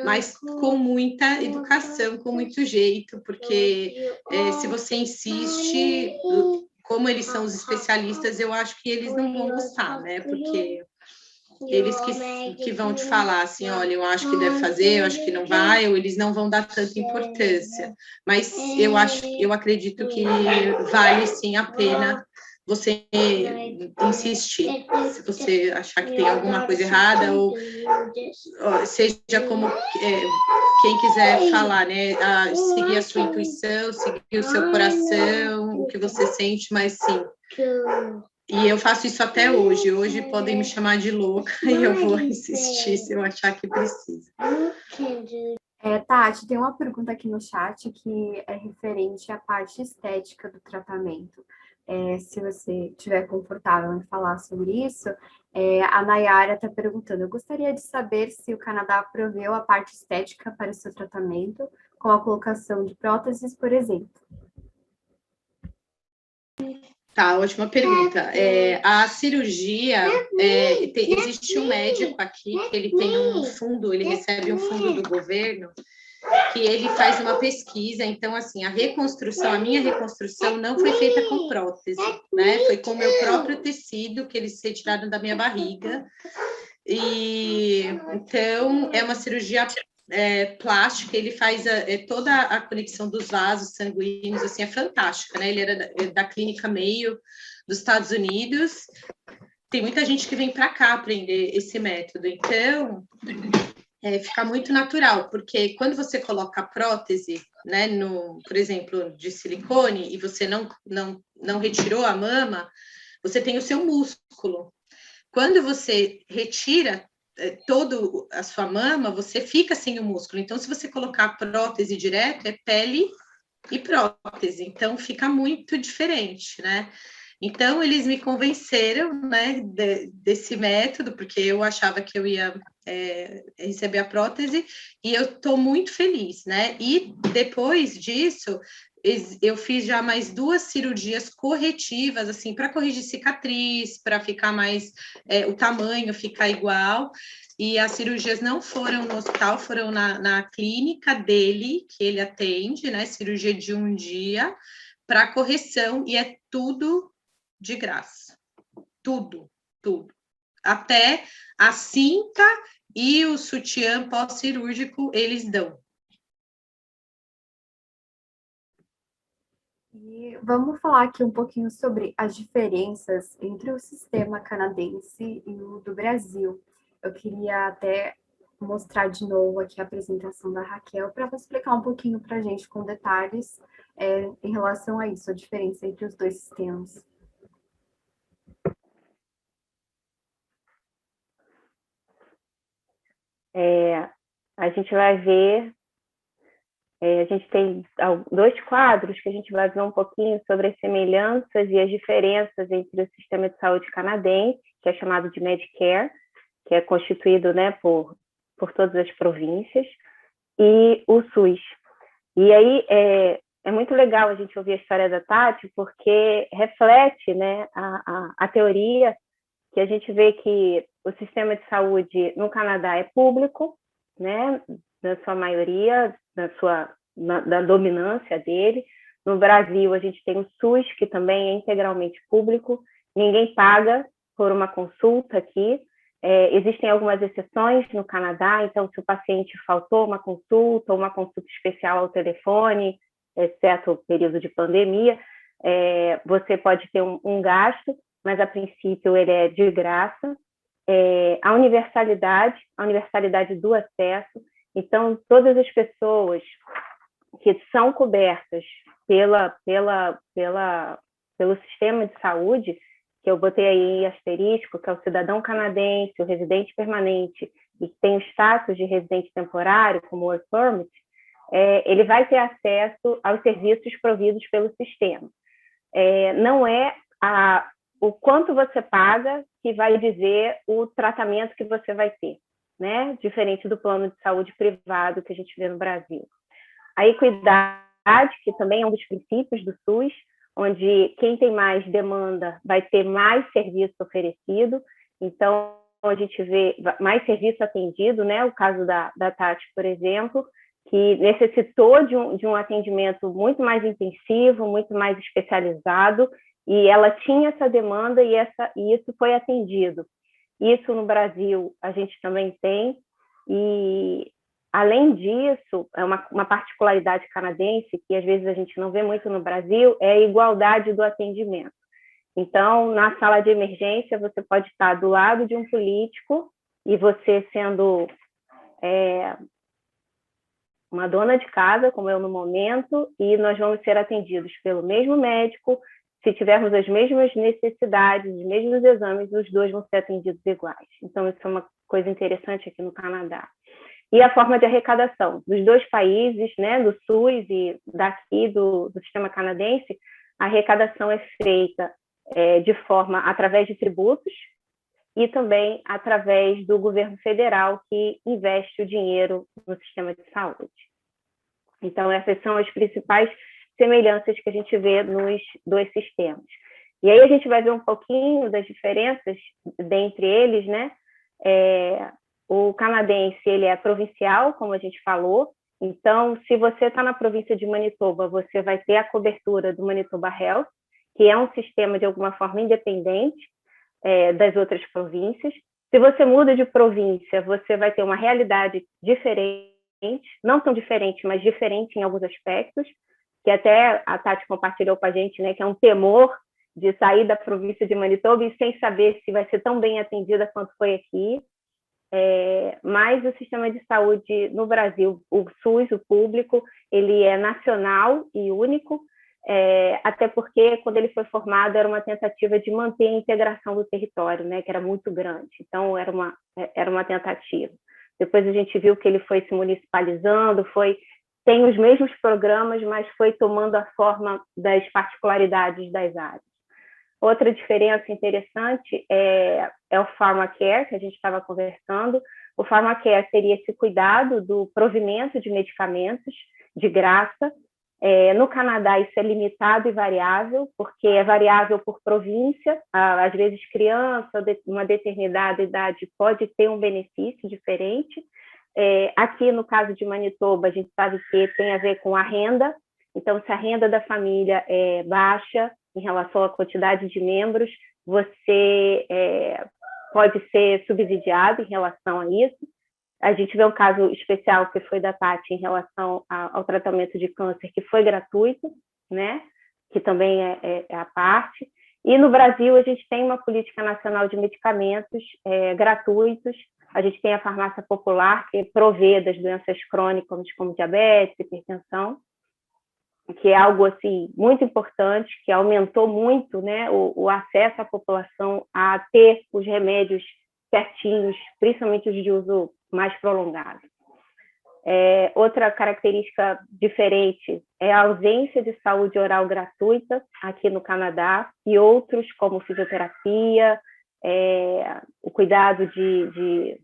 mas com muita educação, com muito jeito, porque se você insiste... Como eles são os especialistas, eu acho que eles não vão gostar, né? Porque eles que vão te falar assim, olha, eu acho que deve fazer, eu acho que não vai, ou eles não vão dar tanta importância. Mas eu acredito que vale sim a pena você insistir. Se você achar que tem alguma coisa errada, ou seja como quem quiser falar, né? Seguir a sua intuição, seguir o seu coração, o que você sente, mas sim. E eu faço isso até hoje. Hoje podem me chamar de louca e eu vou insistir se eu achar que precisa. Tati, tem uma pergunta aqui no chat que é referente à parte estética do tratamento. se você estiver confortável em falar sobre isso. A Nayara está perguntando: eu gostaria de saber se o Canadá proveu a parte estética para o seu tratamento, com a colocação de próteses, por exemplo. Tá, ótima pergunta. A cirurgia, existe um médico aqui, que ele tem um fundo, ele recebe um fundo do governo, que ele faz uma pesquisa. Então, assim, a minha reconstrução não foi feita com prótese, né? Foi com o meu próprio tecido, que eles retiraram da minha barriga. E, então, é uma cirurgia plástica, ele faz toda a conexão dos vasos sanguíneos, assim, é fantástica, né? Ele era da Clínica Mayo dos Estados Unidos. Tem muita gente que vem para cá aprender esse método. Então, fica muito natural, porque quando você coloca a prótese, né, por exemplo, de silicone, e você não retirou a mama, você tem o seu músculo. Quando você retira toda a sua mama, você fica sem o músculo. Então, se você colocar a prótese direto, é pele e prótese. Então, fica muito diferente, né? Então, eles me convenceram, né, desse método, porque eu achava que eu ia receber a prótese, e eu estou muito feliz, né? E depois disso, eu fiz já mais 2 cirurgias corretivas, assim, para corrigir cicatriz, para ficar mais, o tamanho ficar igual. E as cirurgias não foram no hospital, foram na clínica dele, que ele atende, né? Cirurgia de um dia, para correção, e é tudo de graça. Tudo, tudo. Até a cinta e o sutiã pós-cirúrgico eles dão. E vamos falar aqui um pouquinho sobre as diferenças entre o sistema canadense e o do Brasil. Eu queria até mostrar de novo aqui a apresentação da Raquel para ela explicar um pouquinho para a gente com detalhes em relação a isso, a diferença entre os dois sistemas. A gente vai ver, a gente tem 2 quadros que a gente vai ver um pouquinho sobre as semelhanças e as diferenças entre o sistema de saúde canadense, que é chamado de Medicare, que é constituído, né, por todas as províncias, e o SUS. E aí é muito legal a gente ouvir a história da Tati, porque reflete, né, a teoria que a gente vê que o sistema de saúde no Canadá é público, né, na sua maioria, da dominância dele. No Brasil, a gente tem o SUS, que também é integralmente público, ninguém paga por uma consulta aqui. Existem algumas exceções no Canadá, então, se o paciente faltou uma consulta ou uma consulta especial ao telefone, exceto o período de pandemia, você pode ter um gasto, mas a princípio ele é de graça. A universalidade do acesso. Então, todas as pessoas que são cobertas pelo sistema de saúde, que eu botei aí em asterisco, que é o cidadão canadense, o residente permanente, e que tem o status de residente temporário, como Work Permit, ele vai ter acesso aos serviços providos pelo sistema. Não é o quanto você paga que vai dizer o tratamento que você vai ter, né? Diferente do plano de saúde privado que a gente vê no Brasil. A equidade, que também é um dos princípios do SUS, onde quem tem mais demanda vai ter mais serviço oferecido. Então, a gente vê mais serviço atendido, né? O caso da Tati, por exemplo, que necessitou de um atendimento muito mais intensivo, muito mais especializado, e ela tinha essa demanda e isso foi atendido. Isso no Brasil a gente também tem, e além disso, é uma particularidade canadense que às vezes a gente não vê muito no Brasil, é a igualdade do atendimento. Então, na sala de emergência, você pode estar do lado de um político e você sendo uma dona de casa, como eu no momento, e nós vamos ser atendidos pelo mesmo médico. Se tivermos as mesmas necessidades, os mesmos exames, os dois vão ser atendidos iguais. Então, isso é uma coisa interessante aqui no Canadá. E a forma de arrecadação dos 2 países, né, do SUS e daqui do sistema canadense, a arrecadação é feita de forma através de tributos e também através do governo federal, que investe o dinheiro no sistema de saúde. Então, essas são as principais semelhanças que a gente vê nos dois sistemas. E aí a gente vai ver um pouquinho das diferenças dentre eles, né? O canadense, ele é provincial, como a gente falou. Então, se você está na província de Manitoba, você vai ter a cobertura do Manitoba Health, que é um sistema, de alguma forma, independente das outras províncias. Se você muda de província, você vai ter uma realidade diferente, não tão diferente, mas diferente em alguns aspectos, que até a Tati compartilhou com a gente, né, que é um temor de sair da província de Manitoba e sem saber se vai ser tão bem atendida quanto foi aqui. Mas o sistema de saúde no Brasil, o SUS, o público, ele é nacional e único, até porque, quando ele foi formado, era uma tentativa de manter a integração do território, né, que era muito grande. Então, era uma tentativa. Depois a gente viu que ele foi se municipalizando, tem os mesmos programas, mas foi tomando a forma das particularidades das áreas. Outra diferença interessante é o PharmaCare, que a gente estava conversando. O PharmaCare seria esse cuidado do provimento de medicamentos de graça. No Canadá, isso é limitado e variável, porque é variável por província. Às vezes, criança, uma determinada idade, pode ter um benefício diferente. Aqui, no caso de Manitoba, a gente sabe que tem a ver com a renda. Então, se a renda da família é baixa em relação à quantidade de membros, você pode ser subsidiado em relação a isso. A gente vê um caso especial que foi da Tati em relação ao tratamento de câncer, que foi gratuito, né? Que também é a parte. E no Brasil, a gente tem uma política nacional de medicamentos gratuitos. A gente tem a farmácia popular, que provê das doenças crônicas, como diabetes, hipertensão, que é algo assim muito importante, que aumentou muito, né, o acesso à população a ter os remédios certinhos, principalmente os de uso mais prolongado. Outra característica diferente é a ausência de saúde oral gratuita aqui no Canadá, e outros, como fisioterapia, o cuidado de...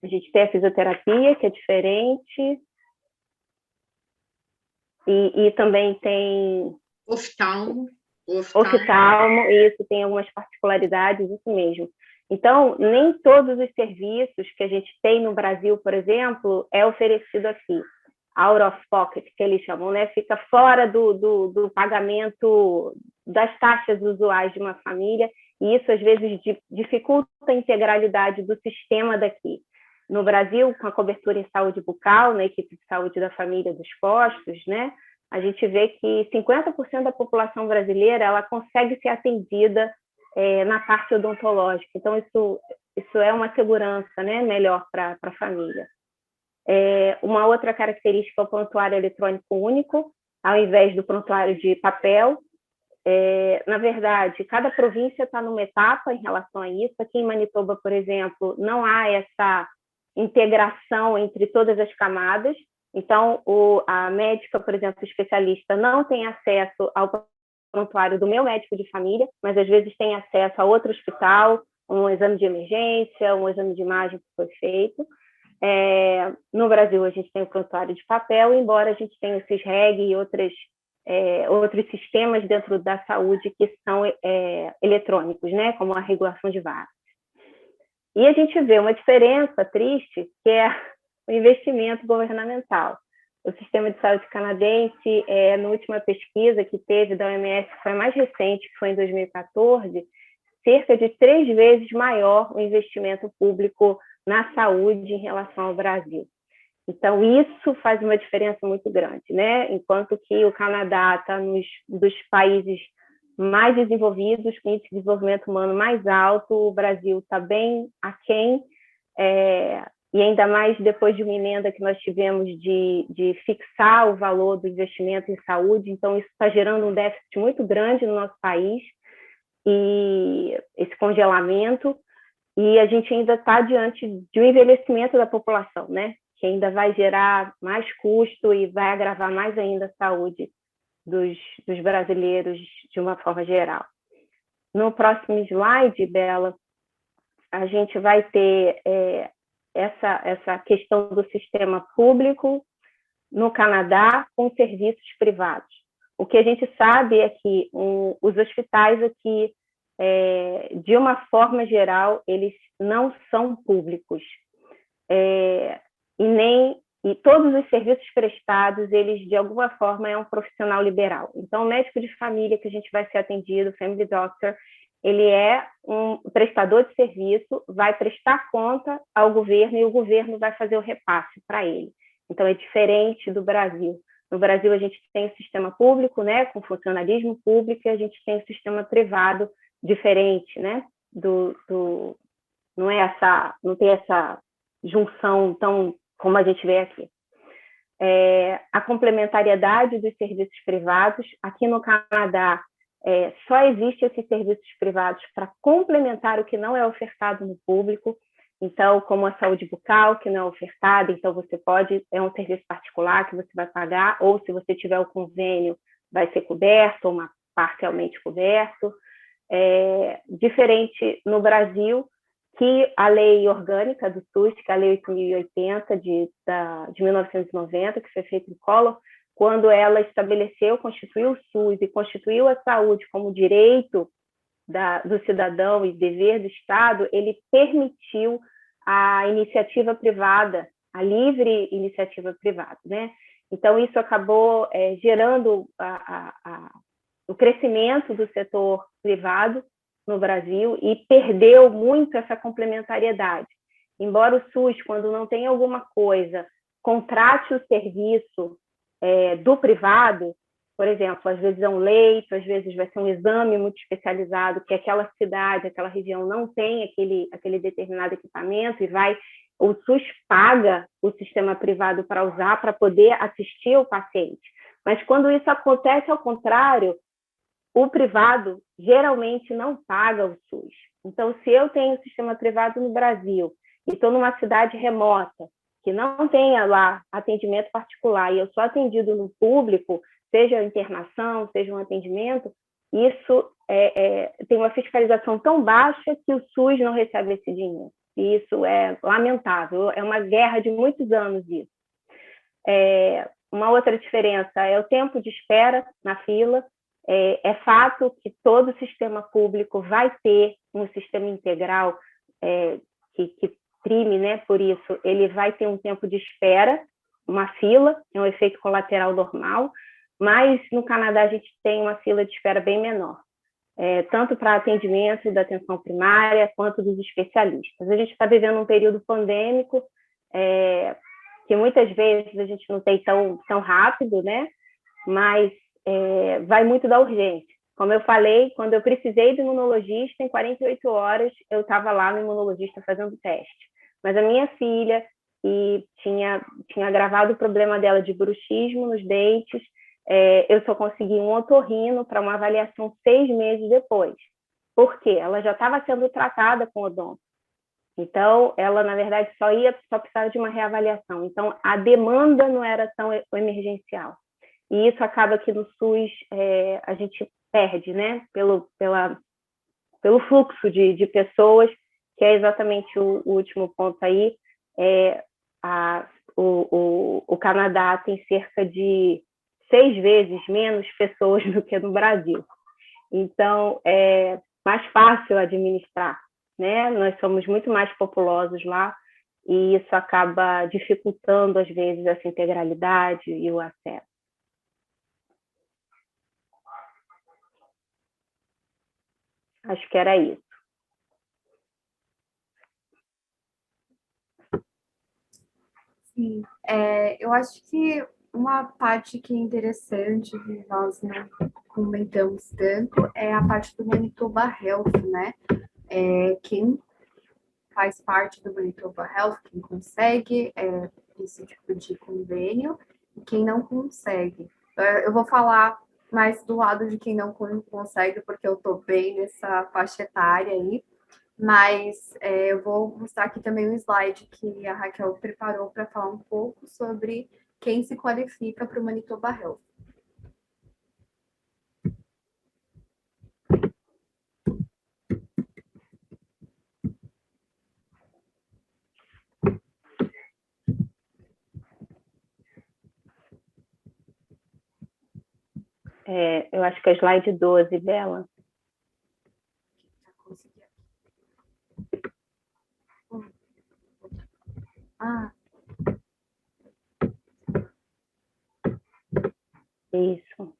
A gente tem a fisioterapia, que é diferente, e também tem... Oftalmo, isso tem algumas particularidades, isso mesmo. Então, nem todos os serviços que a gente tem no Brasil, por exemplo, é oferecido aqui. Out of pocket, que eles chamam, né? Fica fora do pagamento das taxas usuais de uma família, e isso, às vezes, dificulta a integralidade do sistema daqui. No Brasil, com a cobertura em saúde bucal, na equipe de saúde da família dos postos, né? A gente vê que 50% da população brasileira ela consegue ser atendida na parte odontológica. Então, isso é uma segurança, né, melhor para a família. Uma outra característica é o prontuário eletrônico único, ao invés do prontuário de papel. Na verdade, cada província está numa etapa em relação a isso. Aqui em Manitoba, por exemplo, não há essa integração entre todas as camadas. Então, a médica, por exemplo, especialista, não tem acesso ao prontuário do meu médico de família, mas às vezes tem acesso a outro hospital, um exame de emergência, um exame de imagem que foi feito. No Brasil, a gente tem o prontuário de papel, embora a gente tenha o CISREG e outros sistemas dentro da saúde que são eletrônicos, né, como a regulação de vagas. E a gente vê uma diferença triste, que é o investimento governamental. O sistema de saúde canadense, na última pesquisa que teve da OMS, que foi a mais recente, que foi em 2014, cerca de 3 vezes maior o investimento público na saúde em relação ao Brasil. Então, isso faz uma diferença muito grande, né? Enquanto que o Canadá está dos países mais desenvolvidos, com índice de desenvolvimento humano mais alto, o Brasil está bem aquém, e ainda mais depois de uma emenda que nós tivemos de fixar o valor do investimento em saúde. Então, isso está gerando um déficit muito grande no nosso país, e esse congelamento, e a gente ainda está diante de um envelhecimento da população, né? Que ainda vai gerar mais custo e vai agravar mais ainda a saúde dos brasileiros de uma forma geral. No próximo slide, Bela, a gente vai ter essa questão do sistema público no Canadá com serviços privados. O que a gente sabe é que os hospitais aqui, de uma forma geral, eles não são públicos. E todos os serviços prestados, eles, de alguma forma, é um profissional liberal. Então, o médico de família que a gente vai ser atendido, o Family Doctor, ele é um prestador de serviço, vai prestar conta ao governo e o governo vai fazer o repasse para ele. Então, é diferente do Brasil. No Brasil, a gente tem o sistema público, né, com funcionalismo público, e a gente tem o sistema privado diferente, né, não tem essa junção tão como a gente vê aqui. A complementariedade dos serviços privados. Aqui no Canadá, só existe esses serviços privados para complementar o que não é ofertado no público. Então, como a saúde bucal, que não é ofertada, então você é um serviço particular que você vai pagar, ou se você tiver o convênio, vai ser coberto, ou parcialmente coberto. Diferente no Brasil, que a lei orgânica do SUS, que é a Lei 8.080 de 1990, que foi feita em Collor, quando ela estabeleceu, constituiu o SUS e constituiu a saúde como direito do cidadão e dever do Estado, ele permitiu a iniciativa privada, a livre iniciativa privada, né? Então, isso acabou gerando o crescimento do setor privado no Brasil e perdeu muito essa complementariedade. Embora o SUS, quando não tem alguma coisa, contrate o serviço do privado, por exemplo, às vezes é um leito, às vezes vai ser um exame muito especializado, que aquela cidade, aquela região não tem aquele determinado equipamento, e o SUS paga o sistema privado para usar, para poder assistir o paciente. Mas quando isso acontece ao contrário, o privado geralmente não paga o SUS. Então, se eu tenho um sistema privado no Brasil e estou numa cidade remota, que não tenha lá atendimento particular, e eu sou atendido no público, seja internação, seja um atendimento, isso tem uma fiscalização tão baixa que o SUS não recebe esse dinheiro. E isso é lamentável, é uma guerra de muitos anos isso. Uma outra diferença é o tempo de espera na fila. É fato que todo sistema público vai ter um sistema integral que prime, né, por isso, ele vai ter um tempo de espera, uma fila, é um efeito colateral normal, mas no Canadá a gente tem uma fila de espera bem menor, tanto para atendimento da atenção primária quanto dos especialistas. A gente está vivendo um período pandêmico, que muitas vezes a gente não tem tão rápido, né, mas vai muito da urgência. Como eu falei, quando eu precisei do imunologista, em 48 horas eu estava lá no imunologista fazendo teste. Mas a minha filha tinha agravado o problema dela de bruxismo nos dentes, eu só consegui um otorrino para uma avaliação 6 meses depois. Por quê? Ela já estava sendo tratada com odonto. Então, ela, na verdade, só precisava de uma reavaliação. Então, a demanda não era tão emergencial. E isso acaba que no SUS a gente perde, né? Pelo fluxo de pessoas, que é exatamente o último ponto aí. O Canadá tem cerca de 6 vezes menos pessoas do que no Brasil. Então, é mais fácil administrar, né? Nós somos muito mais populosos lá, e isso acaba dificultando, às vezes, essa integralidade e o acesso. Acho que era isso. Sim, eu acho que uma parte que é interessante, que nós não comentamos tanto, é a parte do Manitoba Health, né? Quem faz parte do Manitoba Health, quem consegue esse tipo de convênio, e quem não consegue. Eu vou falar mais do lado de quem não consegue, porque eu estou bem nessa faixa etária aí, mas eu vou mostrar aqui também um slide que a Raquel preparou para falar um pouco sobre quem se qualifica para o Manitoba Health. Eu acho que é slide 12, Bela. Isso.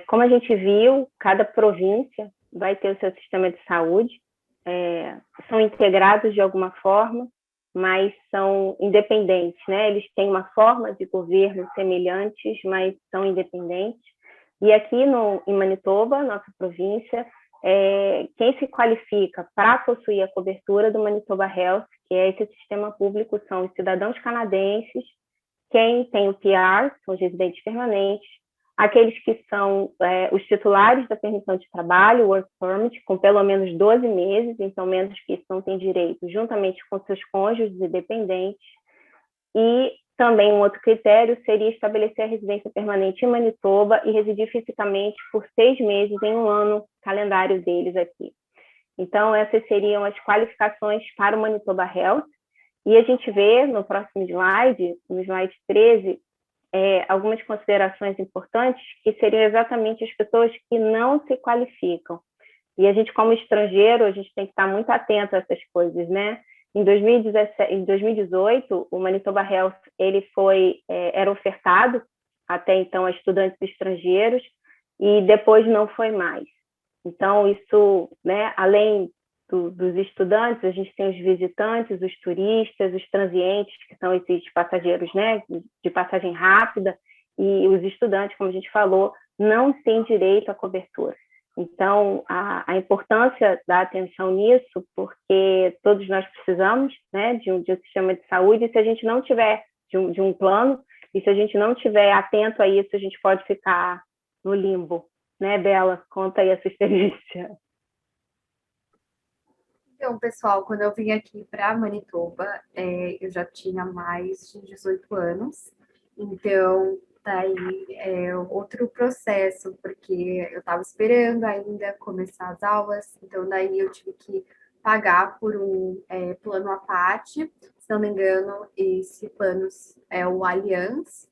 Como a gente viu, cada província vai ter o seu sistema de saúde, são integrados de alguma forma, mas são independentes, né? Eles têm uma forma de governo semelhantes, mas são independentes. E aqui em Manitoba, nossa província, quem se qualifica para possuir a cobertura do Manitoba Health, que é esse sistema público, são os cidadãos canadenses, quem tem o PR, são os residentes permanentes, aqueles que são os titulares da permissão de trabalho, Work Permit, com pelo menos 12 meses, então menos que isso não tem direito, juntamente com seus cônjuges e dependentes. E também um outro critério seria estabelecer a residência permanente em Manitoba e residir fisicamente por 6 meses em um ano calendário deles aqui. Então, essas seriam as qualificações para o Manitoba Health. E a gente vê no próximo slide, no slide 13, algumas considerações importantes que seriam exatamente as pessoas que não se qualificam. E a gente, como estrangeiro, a gente tem que estar muito atento a essas coisas, né? Em 2018, o Manitoba Health era ofertado até então a estudantes estrangeiros e depois não foi mais. Então, isso, né, além dos estudantes, a gente tem os visitantes, os turistas, os transientes, que são esses passageiros, né, de passagem rápida, e os estudantes, como a gente falou, não têm direito à cobertura. Então, a importância da atenção nisso, porque todos nós precisamos, né, de um sistema de saúde, e se a gente não tiver de um plano, e se a gente não tiver atento a isso, a gente pode ficar no limbo, né, Bela? Conta aí a sua experiência. Então, pessoal, quando eu vim aqui para Manitoba, eu já tinha mais de 18 anos, então daí é outro processo, porque eu estava esperando ainda começar as aulas, então daí eu tive que pagar por um plano à parte, se não me engano, esse plano é o Allianz,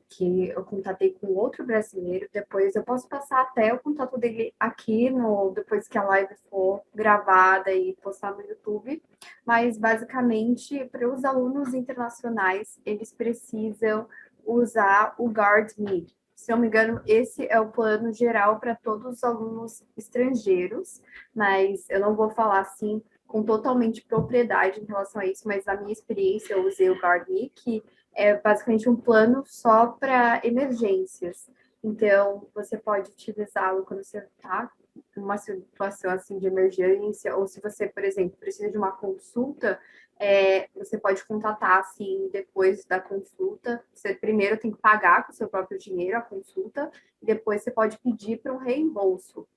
que eu contatei com outro brasileiro. Depois eu posso passar até o contato dele aqui depois que a live for gravada e postar no YouTube. Mas basicamente, para os alunos internacionais, eles precisam usar o GuardMe. Se não me engano, esse é o plano geral para todos os alunos estrangeiros, mas eu não vou falar assim com totalmente propriedade em relação a isso, mas na minha experiência eu usei o GuardMe, que é basicamente um plano só para emergências. Então, você pode utilizá-lo quando você está em uma situação assim de emergência, ou se você, por exemplo, precisa de uma consulta, você pode contatar assim depois da consulta. Você primeiro tem que pagar com o seu próprio dinheiro a consulta, e depois você pode pedir para um reembolso.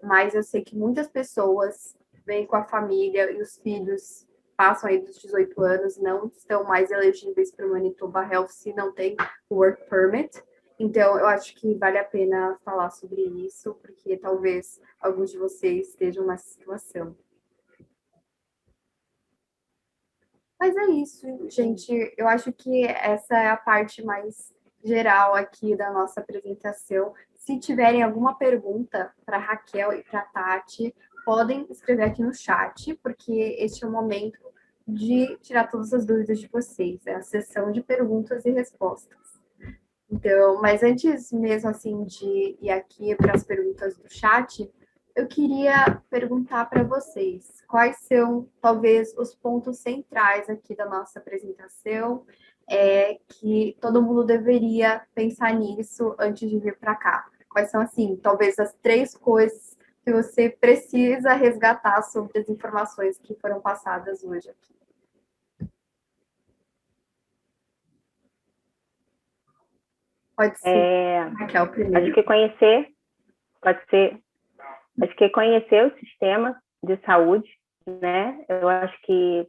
Mas eu sei que muitas pessoas vêm com a família e os filhos passam aí dos 18 anos, não estão mais elegíveis para o Manitoba Health se não tem o Work Permit. Então, eu acho que vale a pena falar sobre isso, porque talvez alguns de vocês estejam nessa situação. Mas é isso, gente. Eu acho que essa é a parte mais geral aqui da nossa apresentação. Se tiverem alguma pergunta para Raquel e para Tati, podem escrever aqui no chat, porque este é o momento de tirar todas as dúvidas de vocês. É a sessão de perguntas e respostas. Então, mas antes mesmo assim de ir aqui para as perguntas do chat, eu queria perguntar para vocês quais são, talvez, os pontos centrais aqui da nossa apresentação, que todo mundo deveria pensar nisso antes de vir para cá. Quais são, assim, talvez as 3 coisas que você precisa resgatar sobre as informações que foram passadas hoje aqui. Pode ser, Raquel, primeiro. Acho que conhecer o sistema de saúde, né? Eu acho que,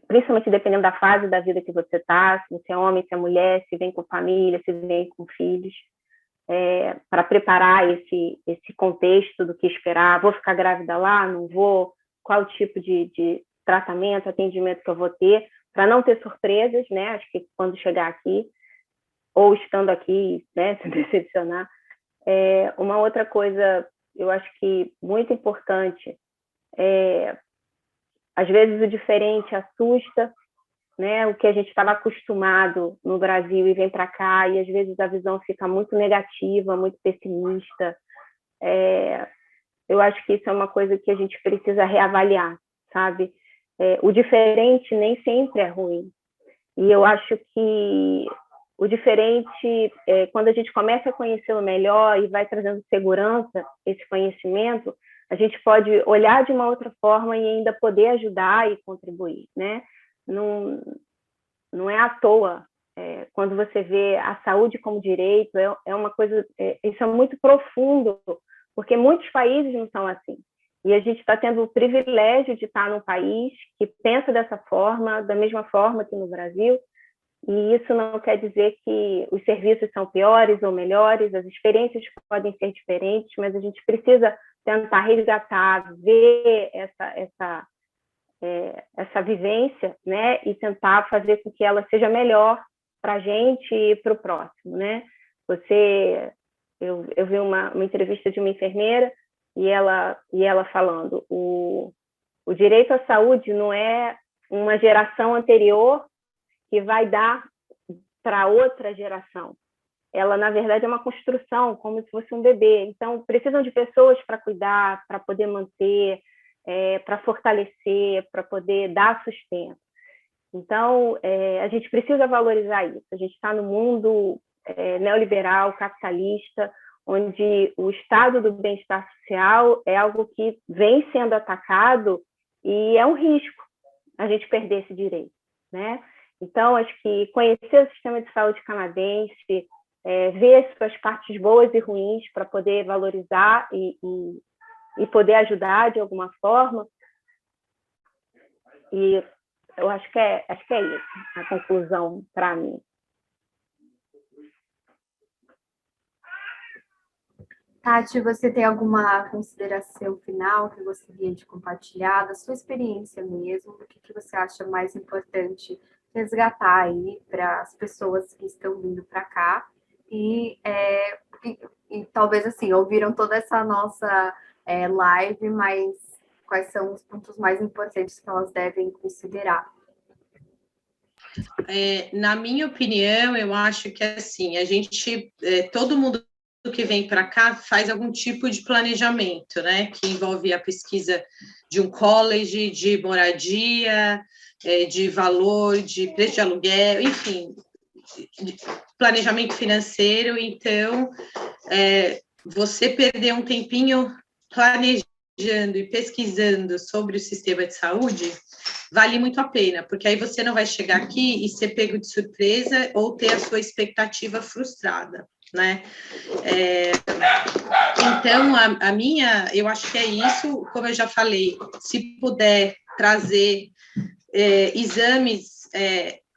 principalmente dependendo da fase da vida que você está, se você é homem, se é mulher, se vem com família, se vem com filhos, para preparar esse contexto do que esperar. Vou ficar grávida lá? Não vou? Qual tipo de tratamento, atendimento que eu vou ter? para não ter surpresas, né? Acho que quando chegar aqui, ou estando aqui, né, se decepcionar. Uma outra coisa, eu acho que muito importante, às vezes o diferente assusta, né? O que a gente estava acostumado no Brasil e vem para cá, e às vezes a visão fica muito negativa, muito pessimista. Eu acho que isso é uma coisa que a gente precisa reavaliar, sabe? O diferente nem sempre é ruim. E eu acho que o diferente, quando a gente começa a conhecê-lo melhor e vai trazendo segurança, esse conhecimento, a gente pode olhar de uma outra forma e ainda poder ajudar e contribuir, né? Não é à toa. Quando você vê a saúde como direito, é uma coisa, isso é muito profundo, porque muitos países não são assim. E a gente está tendo o privilégio de estar num país que pensa dessa forma, da mesma forma que no Brasil, e isso não quer dizer que os serviços são piores ou melhores, as experiências podem ser diferentes, mas a gente precisa tentar resgatar, ver essa vivência, né, e tentar fazer com que ela seja melhor para a gente e para o próximo, né? Eu vi uma entrevista de uma enfermeira e ela falando, o direito à saúde não é uma geração anterior que vai dar para outra geração. Ela, na verdade, é uma construção, como se fosse um bebê. Então, precisam de pessoas para cuidar, para poder manter, para fortalecer, para poder dar sustento. Então, a gente precisa valorizar isso. A gente está no mundo neoliberal, capitalista, onde o estado do bem-estar social é algo que vem sendo atacado e é um risco a gente perder esse direito, né? Então, acho que conhecer o sistema de saúde canadense, ver suas partes boas e ruins para poder valorizar e poder ajudar de alguma forma. E eu acho que é isso, a conclusão para mim. Tati, você tem alguma consideração final que gostaria de compartilhar da sua experiência mesmo? O que você acha mais importante resgatar aí para as pessoas que estão vindo para cá e talvez assim ouviram toda essa nossa live, mas quais são os pontos mais importantes que elas devem considerar? Na minha opinião, eu acho que assim, a gente, todo mundo que vem para cá faz algum tipo de planejamento, né, que envolve a pesquisa de um college, de moradia, de valor, de preço de aluguel, enfim, de planejamento financeiro. Então, você perder um tempinho planejando e pesquisando sobre o sistema de saúde vale muito a pena, porque aí você não vai chegar aqui e ser pego de surpresa ou ter a sua expectativa frustrada, né? Então, eu acho que é isso, como eu já falei, se puder trazer exames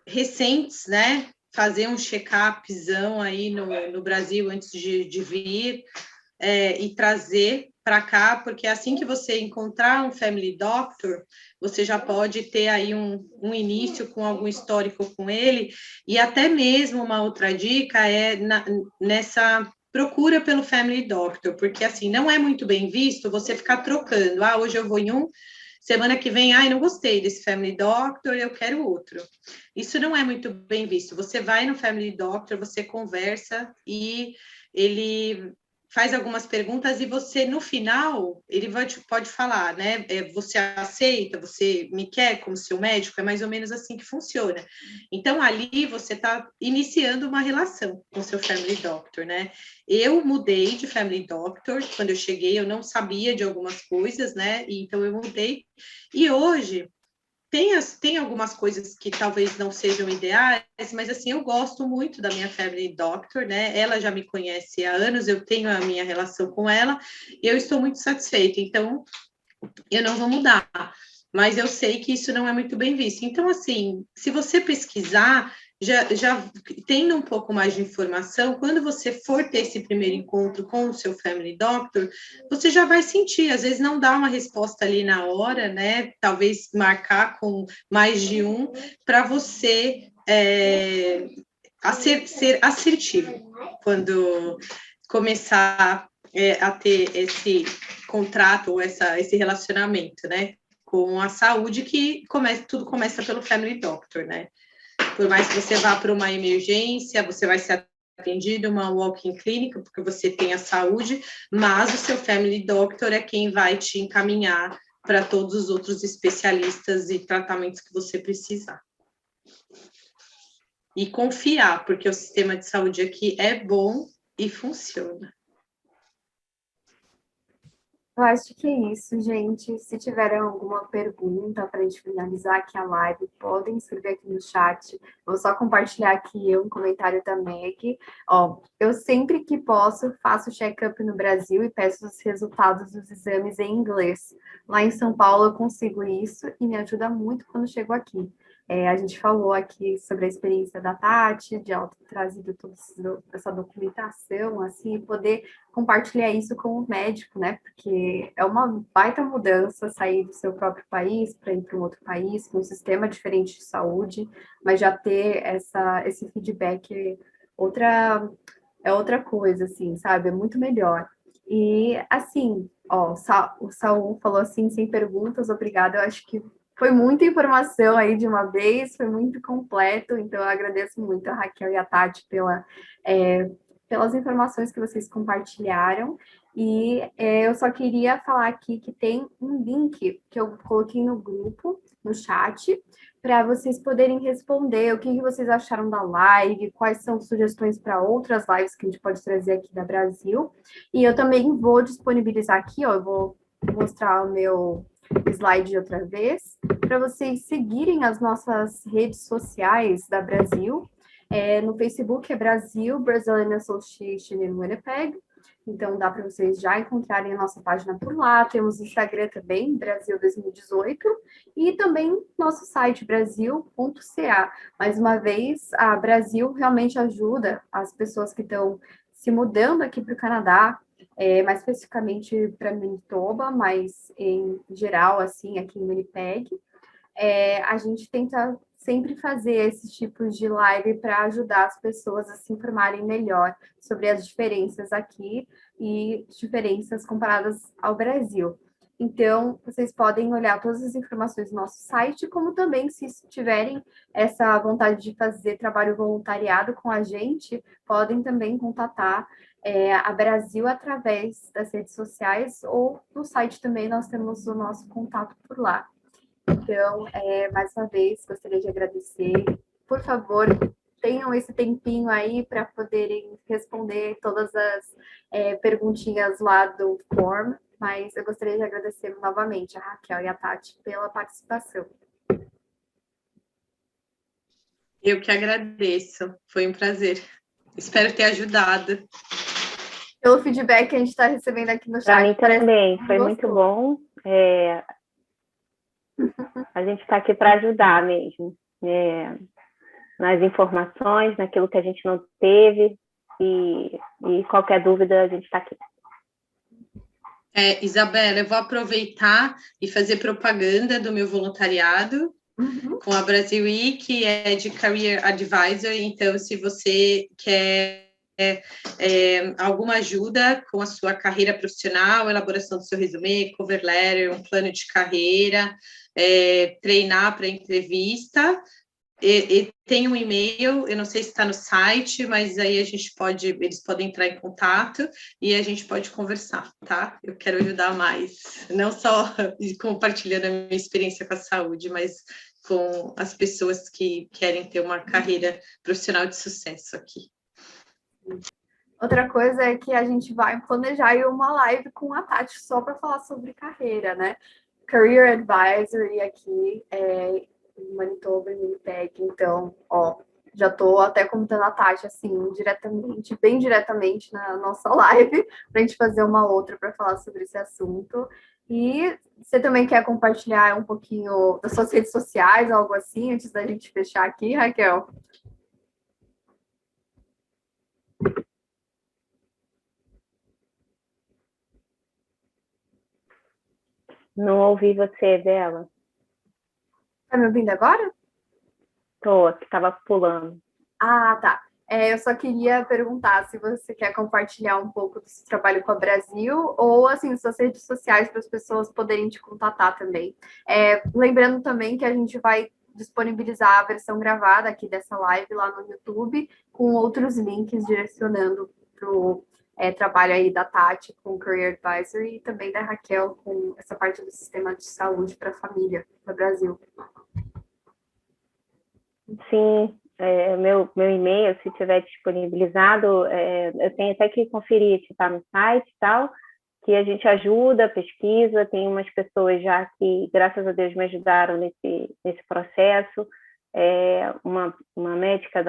recentes, né? Fazer um check-upzão aí no Brasil antes de vir e trazer para cá, porque assim que você encontrar um family doctor, você já pode ter aí um início com algum histórico com ele, e até mesmo uma outra dica nessa procura pelo family doctor, porque assim, não é muito bem visto você ficar trocando, hoje eu vou em um, semana que vem, não gostei desse family doctor, eu quero outro. Isso não é muito bem visto. Você vai no family doctor, você conversa e ele faz algumas perguntas e você, no final, ele pode falar, né? Você aceita, você me quer como seu médico? É mais ou menos assim que funciona. Então, ali você está iniciando uma relação com seu family doctor, né? Eu mudei de family doctor, quando eu cheguei, eu não sabia de algumas coisas, né? Então, eu mudei. E hoje, tem algumas coisas que talvez não sejam ideais, mas assim, eu gosto muito da minha family doctor, né? Ela já me conhece há anos, eu tenho a minha relação com ela, e eu estou muito satisfeita, então eu não vou mudar. Mas eu sei que isso não é muito bem visto. Então, assim, se você pesquisar, já tendo um pouco mais de informação, quando você for ter esse primeiro encontro com o seu family doctor, você já vai sentir, às vezes não dá uma resposta ali na hora, né? Talvez marcar com mais de um, para você ser assertivo quando começar a ter esse contrato ou esse relacionamento, né? Com a saúde, que tudo começa pelo family doctor, né? Por mais que você vá para uma emergência, você vai ser atendido uma walk-in clínica, porque você tem a saúde, mas o seu family doctor é quem vai te encaminhar para todos os outros especialistas e tratamentos que você precisar. E confiar, porque o sistema de saúde aqui é bom e funciona. Eu acho que é isso, gente. Se tiverem alguma pergunta para a gente finalizar aqui a live, podem escrever aqui no chat. Vou só compartilhar aqui um comentário também aqui. Ó, eu sempre que posso faço check-up no Brasil e peço os resultados dos exames em inglês. Lá em São Paulo eu consigo isso e me ajuda muito quando chego aqui. A gente falou aqui sobre a experiência da Tati, de ela ter trazido toda essa documentação, assim, e poder compartilhar isso com o médico, né? Porque é uma baita mudança sair do seu próprio país para ir para um outro país, com um sistema diferente de saúde, mas já ter esse feedback é outra coisa, assim, sabe? É muito melhor. E, assim, ó, o Saul falou assim, sem perguntas, obrigada. Eu acho que foi muita informação aí de uma vez, foi muito completo, então eu agradeço muito a Raquel e a Tati pelas informações que vocês compartilharam. E eu só queria falar aqui que tem um link que eu coloquei no grupo, no chat, para vocês poderem responder o que vocês acharam da live, quais são sugestões para outras lives que a gente pode trazer aqui da Brasil. E eu também vou disponibilizar aqui, ó, eu vou mostrar o meu slide outra vez, para vocês seguirem as nossas redes sociais da Brasil. No Facebook é Brazilian Association in Winnipeg, então dá para vocês já encontrarem a nossa página por lá. Temos Instagram também, Brasil 2018, e também nosso site brasil.ca. Mais uma vez, a Brasil realmente ajuda as pessoas que estão se mudando aqui para o Canadá, mais especificamente para Manitoba, mas em geral, assim, aqui em Winnipeg. A gente tenta sempre fazer esses tipos de live para ajudar as pessoas a se informarem melhor sobre as diferenças aqui e diferenças comparadas ao Brasil. Então, vocês podem olhar todas as informações no nosso site, como também, se tiverem essa vontade de fazer trabalho voluntariado com a gente, podem também contatar a Brasil através das redes sociais ou no site também nós temos o nosso contato por lá. Então, mais uma vez, gostaria de agradecer. Por favor, tenham esse tempinho aí para poderem responder todas as perguntinhas lá do form, mas eu gostaria de agradecer novamente a Raquel e a Tati pela participação. Eu que agradeço, foi um prazer. Espero ter ajudado. Pelo feedback que a gente está recebendo aqui no chat. Para mim também, foi muito bom. A gente está aqui para ajudar mesmo, nas informações, naquilo que a gente não teve, e qualquer dúvida a gente está aqui. Isabela, eu vou aproveitar e fazer propaganda do meu voluntariado com a Brasil I, que é de Career Advisor. Então, se você quer alguma ajuda com a sua carreira profissional, elaboração do seu resumê, cover letter, um plano de carreira, treinar para entrevista, tem um e-mail, eu não sei se está no site, mas aí eles podem entrar em contato e a gente pode conversar, tá? Eu quero ajudar mais, não só compartilhando a minha experiência com a saúde, mas com as pessoas que querem ter uma carreira profissional de sucesso aqui. Outra coisa é que a gente vai planejar uma live com a Tati só para falar sobre carreira, né? Career Advisory aqui em Manitoba e Winnipeg. Então, já estou até comentando a Tati, assim, bem diretamente na nossa live, para a gente fazer uma outra para falar sobre esse assunto. E você também quer compartilhar um pouquinho das suas redes sociais, algo assim, antes da gente fechar aqui, Raquel? Não ouvi você, Bela. Tá me ouvindo agora? Tô, que tava pulando. Ah, tá. Eu só queria perguntar se você quer compartilhar um pouco do seu trabalho com a Brasil ou, assim, suas redes sociais para as pessoas poderem te contatar também. Lembrando também que a gente vai disponibilizar a versão gravada aqui dessa live lá no YouTube, com outros links direcionando para o trabalho aí da Tati com o Career Advisory e também da Raquel com essa parte do sistema de saúde para a família no Brasil. Sim, meu e-mail, se tiver disponibilizado, eu tenho até que conferir se está no site e tal, que a gente ajuda, pesquisa, tem umas pessoas já que, graças a Deus, me ajudaram nesse processo, uma médica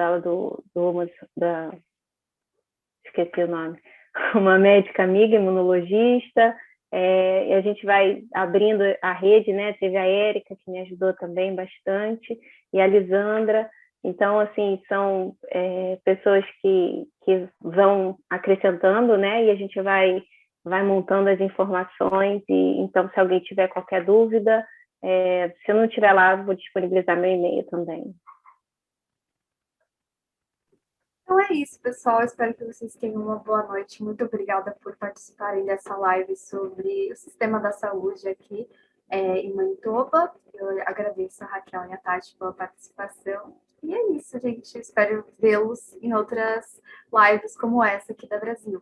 esqueci o nome, uma médica amiga, imunologista, e a gente vai abrindo a rede, né? Teve a Érica, que me ajudou também bastante, e a Lisandra. Então, assim, são pessoas que vão acrescentando, né? E a gente vai montando as informações. E então, se alguém tiver qualquer dúvida, se eu não estiver lá, vou disponibilizar meu e-mail também. Então é isso, pessoal. Espero que vocês tenham uma boa noite. Muito obrigada por participarem dessa live sobre o sistema da saúde aqui em Manitoba. Eu agradeço a Raquel e a Tati pela participação. E é isso, gente. Espero vê-los em outras lives como essa aqui da Brasil.